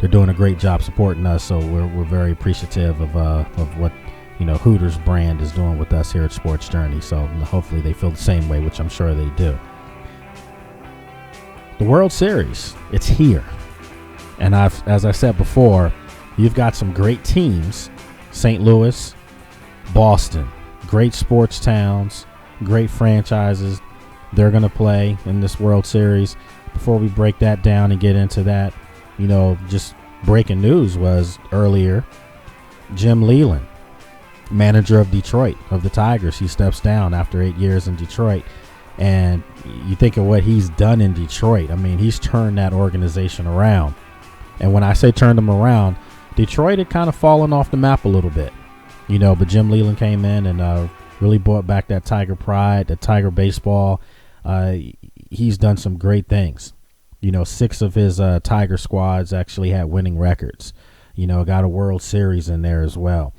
doing a great job supporting us. So we're very appreciative of what Hooters brand is doing with us here at Sports Journey. So hopefully they feel the same way, which I'm sure they do. The World Series, it's here, and as I said before, you've got some great teams: St. Louis, Boston, great sports towns, great franchises. They're going to play in this World Series. Before we break that down and get into that, just breaking news was earlier, Jim Leyland, manager of Detroit, of the Tigers, he steps down after 8 years in Detroit. And you think of what he's done in Detroit. I mean, he's turned that organization around. And when I say turned them around, Detroit had kind of fallen off the map a little bit, but Jim Leyland came in and really brought back that Tiger pride, that Tiger baseball. He's done some great things. 6 of his Tiger squads actually had winning records. Got a World Series in there as well.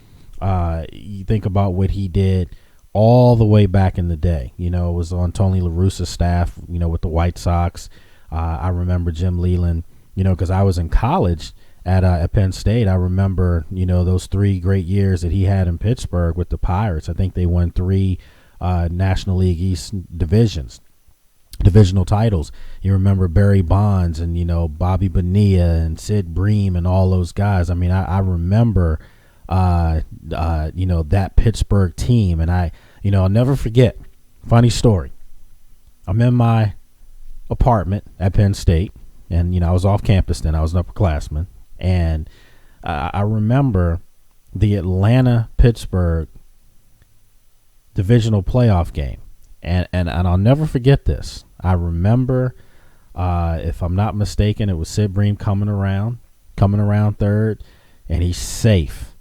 You think about what he did all the way back in the day. It was on Tony La Russa's staff, with the White Sox. I remember Jim Leyland, because I was in college at Penn State. I remember, those 3 great years that he had in Pittsburgh with the Pirates. I think they won 3 National League East divisional titles. You remember Barry Bonds and, Bobby Bonilla and Sid Bream and all those guys. I remember, that Pittsburgh team. And I I'll never forget. Funny story. I'm in my apartment at Penn State, and I was off campus then. I was an upperclassman, and I remember the Atlanta-Pittsburgh divisional playoff game, and I'll never forget this. I remember, if I'm not mistaken, it was Sid Bream coming around third, and he's safe.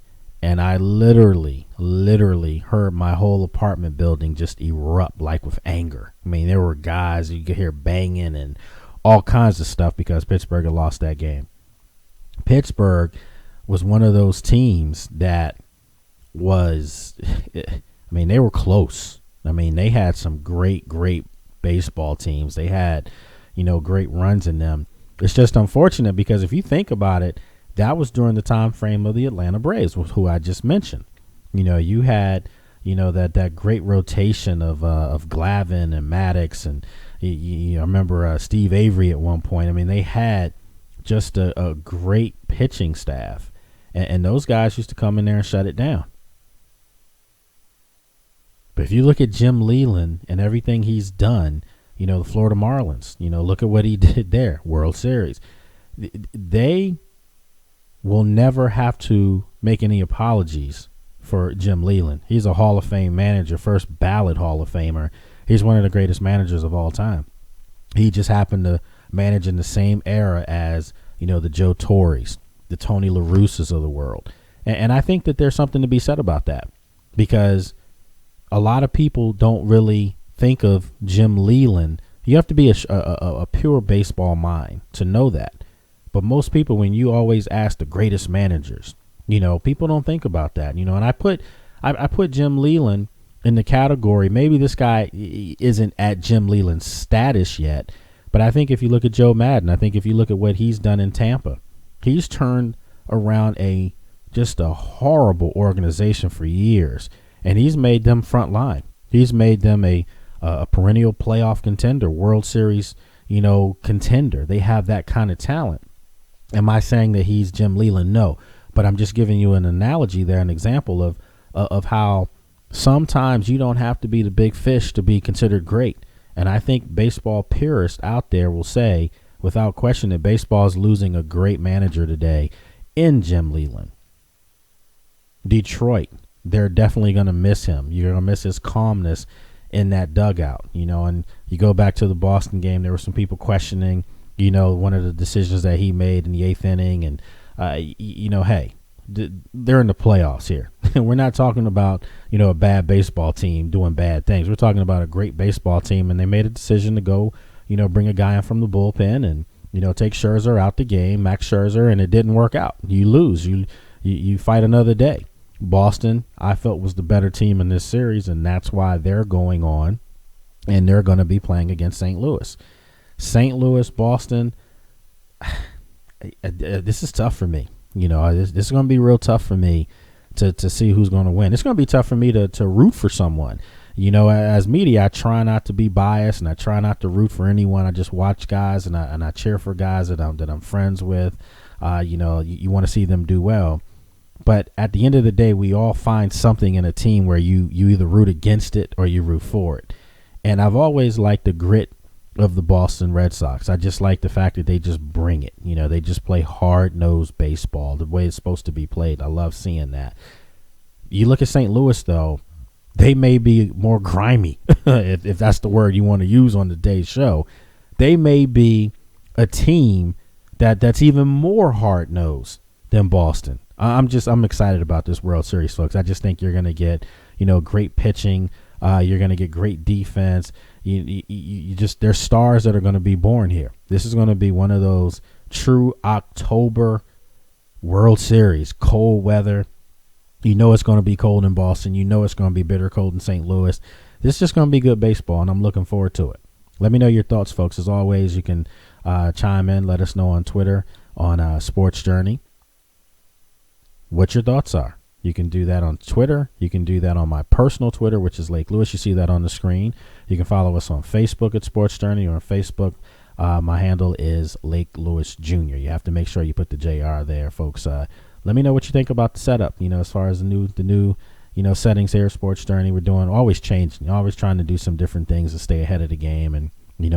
And I literally heard my whole apartment building just erupt like with anger. I mean, there were guys you could hear banging and all kinds of stuff because Pittsburgh had lost that game. Pittsburgh was one of those teams that was, they were close. They had some great baseball teams. They had, great runs in them. It's just unfortunate because if you think about it, that was during the time frame of the Atlanta Braves, who I just mentioned. You had, that great rotation of Glavine and Maddox, and I remember Steve Avery at one point. They had just a great pitching staff, and those guys used to come in there and shut it down. But if you look at Jim Leyland and everything he's done, the Florida Marlins, look at what he did there, World Series. They will never have to make any apologies for Jim Leyland. He's a Hall of Fame manager, first ballot Hall of Famer. He's one of the greatest managers of all time. He just happened to manage in the same era as, the Joe Torres, the Tony La Russas of the world. And I think that there's something to be said about that because a lot of people don't really think of Jim Leyland. You have to be a pure baseball mind to know that. But most people, when you always ask the greatest managers, people don't think about that, and I put Jim Leyland in the category. Maybe this guy isn't at Jim Leyland's status yet, but I think if you look at Joe Madden, I think if you look at what he's done in Tampa, he's turned around just a horrible organization for years, and he's made them front line. He's made them a perennial playoff contender, World Series, contender. They have that kind of talent. Am I saying that he's Jim Leyland? No, but I'm just giving you an analogy there, an example of how sometimes you don't have to be the big fish to be considered great. And I think baseball purists out there will say, without question, that baseball is losing a great manager today in Jim Leyland. Detroit, they're definitely going to miss him. You're going to miss his calmness in that dugout, and you go back to the Boston game, there were some people questioning one of the decisions that he made in the 8th inning. And, hey, they're in the playoffs here. We're not talking about, a bad baseball team doing bad things. We're talking about a great baseball team, and they made a decision to go, bring a guy in from the bullpen and, take Scherzer out the game, Max Scherzer, and it didn't work out. You lose. You fight another day. Boston, I felt, was the better team in this series, and that's why they're going on, and they're going to be playing against St. Louis. St. Louis, Boston, this is tough for me. This is going to be real tough for me to see who's going to win. It's going to be tough for me to root for someone. As media, I try not to be biased, and I try not to root for anyone. I just watch guys, and I cheer for guys that I'm friends with. You want to see them do well. But at the end of the day, we all find something in a team where you either root against it or you root for it. And I've always liked the grit of the Boston Red Sox. I just like the fact that they just bring it. They just play hard-nosed baseball the way it's supposed to be played. I love seeing that. You look at St. Louis, though, they may be more grimy, if that's the word you want to use on today's show. They may be a team that's even more hard-nosed than Boston. I'm excited about this World Series, folks. I just think you're going to get, great pitching. You're going to get great defense. You just, there's stars that are going to be born here. This is going to be one of those true October World Series, cold weather. It's going to be cold in Boston. It's going to be bitter cold in St. Louis. This is just going to be good baseball, and I'm looking forward to it. Let me know your thoughts, folks. As always, you can chime in. Let us know on Twitter, on Sports Journey, what your thoughts are. You can do that on Twitter. You can do that on my personal Twitter, which is Lake Lewis. You see that on the screen. You can follow us on Facebook at Sports Journey, or on Facebook. My handle is Lake Lewis Jr. You have to make sure you put the JR there, folks. Let me know what you think about the setup, as far as the new settings here, Sports Journey. We're doing always changing, always trying to do some different things to stay ahead of the game and,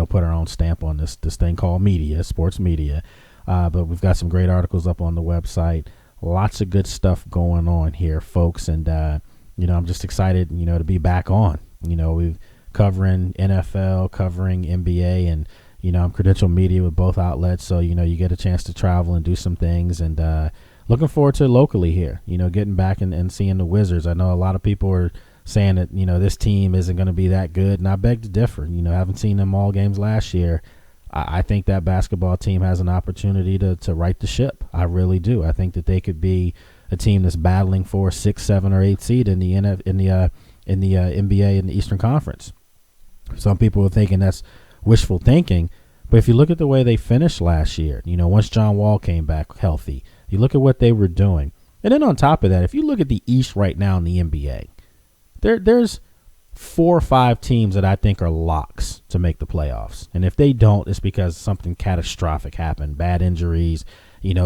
put our own stamp on this thing called media, sports media. But we've got some great articles up on the website. Lots of good stuff going on here, folks. And, I'm just excited, to be back on. We've covering NFL, covering NBA, and, I'm credential media with both outlets. So, you get a chance to travel and do some things. And looking forward to locally here, getting back and seeing the Wizards. I know a lot of people are saying that, this team isn't going to be that good. And I beg to differ. Haven't seen them all games last year. I think that basketball team has an opportunity to right the ship. I really do. I think that they could be a team that's battling for a 6, 7, or 8 seed in the NBA in the Eastern Conference. Some people are thinking that's wishful thinking, but if you look at the way they finished last year, once John Wall came back healthy, you look at what they were doing, and then on top of that, if you look at the East right now in the NBA, there's 4 or 5 teams that I think are locks to make the playoffs. And if they don't, it's because something catastrophic happened, bad injuries,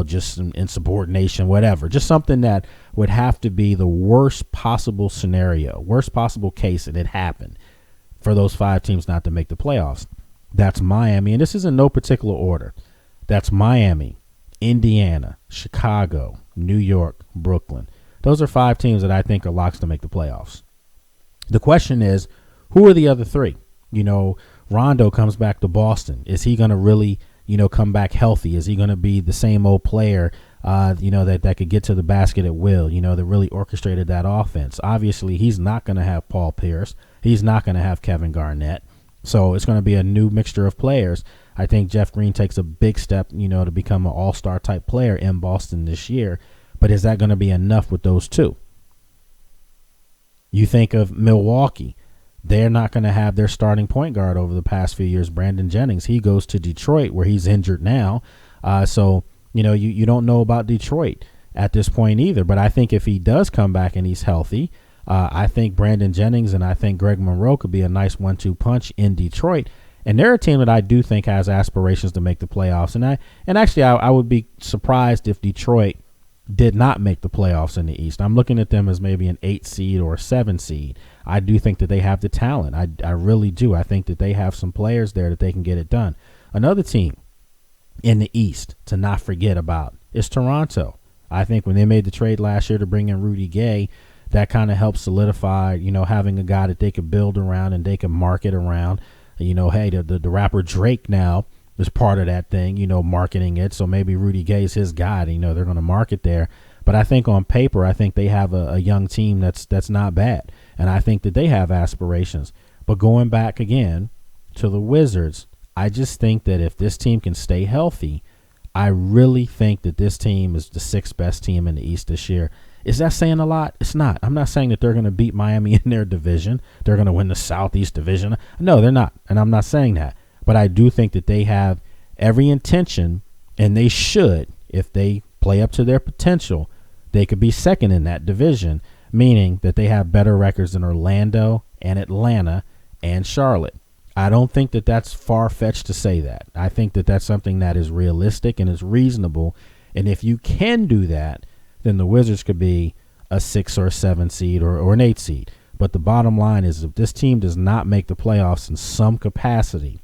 just some insubordination, whatever. Just something that would have to be the worst possible scenario, worst possible case that it happened for those 5 teams not to make the playoffs. That's Miami, and this is in no particular order. That's Miami, Indiana, Chicago, New York, Brooklyn. Those are 5 teams that I think are locks to make the playoffs. The question is, who are the other 3? Rondo comes back to Boston. Is he going to really, come back healthy? Is he going to be the same old player, that could get to the basket at will, that really orchestrated that offense? Obviously, he's not going to have Paul Pierce. He's not going to have Kevin Garnett. So it's going to be a new mixture of players. I think Jeff Green takes a big step, to become an all-star type player in Boston this year. But is that going to be enough with those 2? You think of Milwaukee. They're not going to have their starting point guard over the past few years, Brandon Jennings. He goes to Detroit, where he's injured now. So, you don't know about Detroit at this point either. But I think if he does come back and he's healthy, I think Brandon Jennings and I think Greg Monroe could be a nice 1-2 punch in Detroit. And they're a team that I do think has aspirations to make the playoffs. And actually, I would be surprised if Detroit did not make the playoffs in the East. I'm looking at them as maybe an 8 seed or a 7 seed. I do think that they have the talent. I really do. I think that they have some players there that they can get it done. Another team in the East to not forget about is Toronto. I think when they made the trade last year to bring in Rudy Gay, that kind of helped solidify, having a guy that they could build around and they could market around. Hey, the rapper Drake now is part of that thing, marketing it. So maybe Rudy Gay is his guy. They're going to market there. But I think on paper, I think they have a young team that's not bad. And I think that they have aspirations. But going back again to the Wizards, I just think that if this team can stay healthy, I really think that this team is the 6th best team in the East this year. Is that saying a lot? It's not. I'm not saying that they're going to beat Miami in their division. They're going to win the Southeast Division. No, they're not. And I'm not saying that. But I do think that they have every intention, and they should, if they play up to their potential, they could be second in that division, meaning that they have better records than Orlando and Atlanta and Charlotte. I don't think that that's far-fetched to say that. I think that that's something that is realistic and is reasonable. And if you can do that, then the Wizards could be a 6 or a 7 seed or an 8 seed. But the bottom line is if this team does not make the playoffs in some capacity,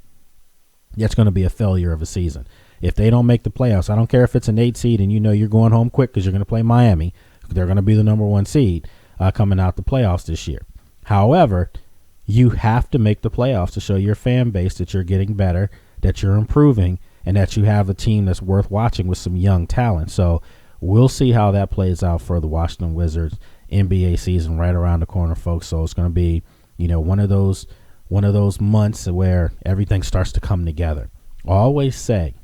that's going to be a failure of a season. If they don't make the playoffs, I don't care if it's an 8 seed and you're going home quick because you're going to play Miami. They're going to be the number 1 seed coming out the playoffs this year. However, you have to make the playoffs to show your fan base that you're getting better, that you're improving, and that you have a team that's worth watching with some young talent. So we'll see how that plays out for the Washington Wizards. NBA season right around the corner, folks. So it's going to be, one of those months where everything starts to come together. I always say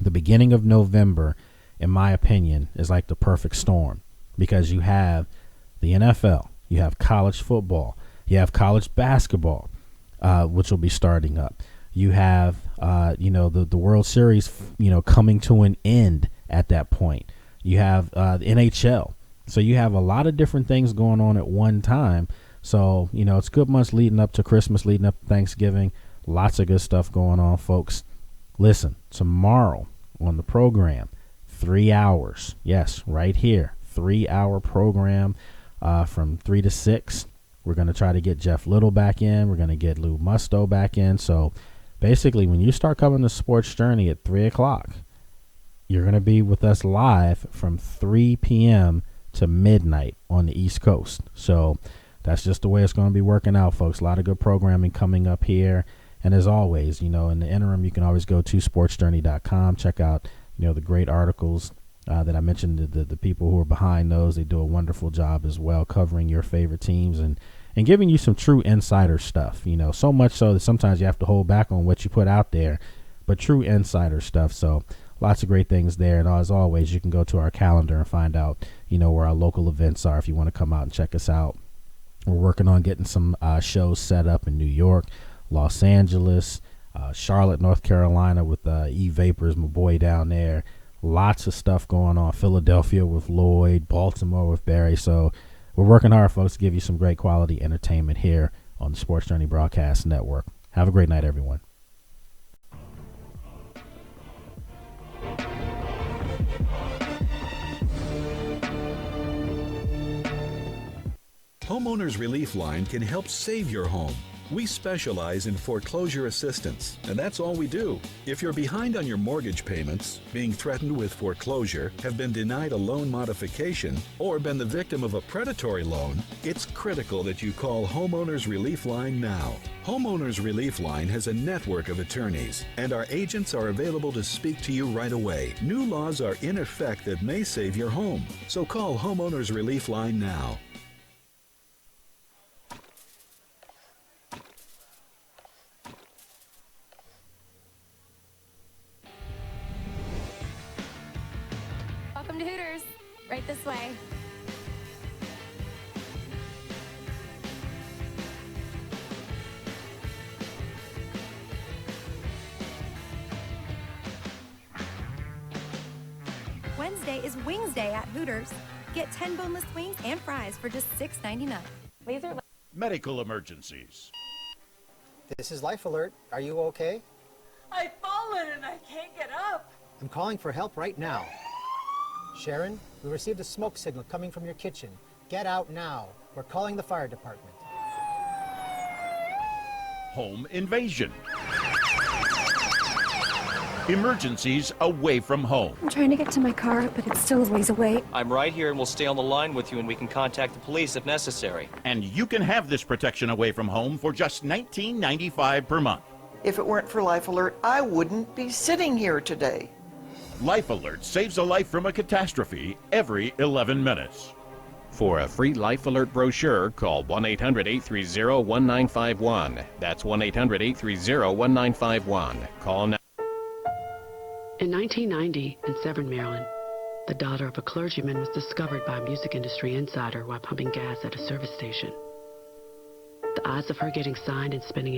the beginning of November, in my opinion, is like the perfect storm because you have the NFL, you have college football, you have college basketball, which will be starting up. You have, the World Series, coming to an end at that point. You have the NHL. So you have a lot of different things going on at one time. So, it's good months leading up to Christmas, leading up to Thanksgiving. Lots of good stuff going on, folks. Listen, tomorrow on the program, 3 hours. Yes, right here, 3-hour program. from 3 to 6. We're going to try to get Jeff Little back in. We're going to get Lou Musto back in. So basically, when you start coming to Sports Journey at 3 o'clock, you're going to be with us live from 3 p.m. to midnight on the East Coast. So that's just the way it's going to be working out, folks. A lot of good programming coming up here. And as always, in the interim, you can always go to sportsjourney.com, check out, the great articles that I mentioned, the people who are behind those. They do a wonderful job as well, covering your favorite teams and giving you some true insider stuff, so much so that sometimes you have to hold back on what you put out there, but true insider stuff. So lots of great things there. And as always, you can go to our calendar and find out, where our local events are if you want to come out and check us out. We're working on getting some shows set up in New York, Los Angeles, Charlotte, North Carolina with E-Vapors, my boy down there. Lots of stuff going on. Philadelphia with Lloyd, Baltimore with Barry. So we're working hard, folks, to give you some great quality entertainment here on the Sports Journey Broadcast Network. Have a great night, everyone. Homeowners Relief Line can help save your home. We specialize in foreclosure assistance, and that's all we do. If you're behind on your mortgage payments, being threatened with foreclosure, have been denied a loan modification, or been the victim of a predatory loan, it's critical that you call Homeowners Relief Line now. Homeowners Relief Line has a network of attorneys, and our agents are available to speak to you right away. New laws are in effect that may save your home, so call Homeowners Relief Line now. Welcome to Hooters. Right this way. Wednesday is Wings Day at Hooters. Get 10 boneless wings and fries for just $6.99. Laser. Medical emergencies. This is Life Alert. Are you okay? I've fallen and I can't get up. I'm calling for help right now. Sharon, we received a smoke signal coming from your kitchen. Get out now. We're calling the fire department. Home invasion. Emergencies away from home. I'm trying to get to my car, but it's still a ways away. I'm right here and we'll stay on the line with you and we can contact the police if necessary. And you can have this protection away from home for just $19.95 per month. If it weren't for Life Alert, I wouldn't be sitting here today. Life Alert saves a life from a catastrophe every 11 minutes. For a free Life Alert brochure, call 1-800-830-1951. That's 1-800-830-1951. Call now. In 1990, in Severn, Maryland, the daughter of a clergyman was discovered by a music industry insider while pumping gas at a service station. The odds of her getting signed and spending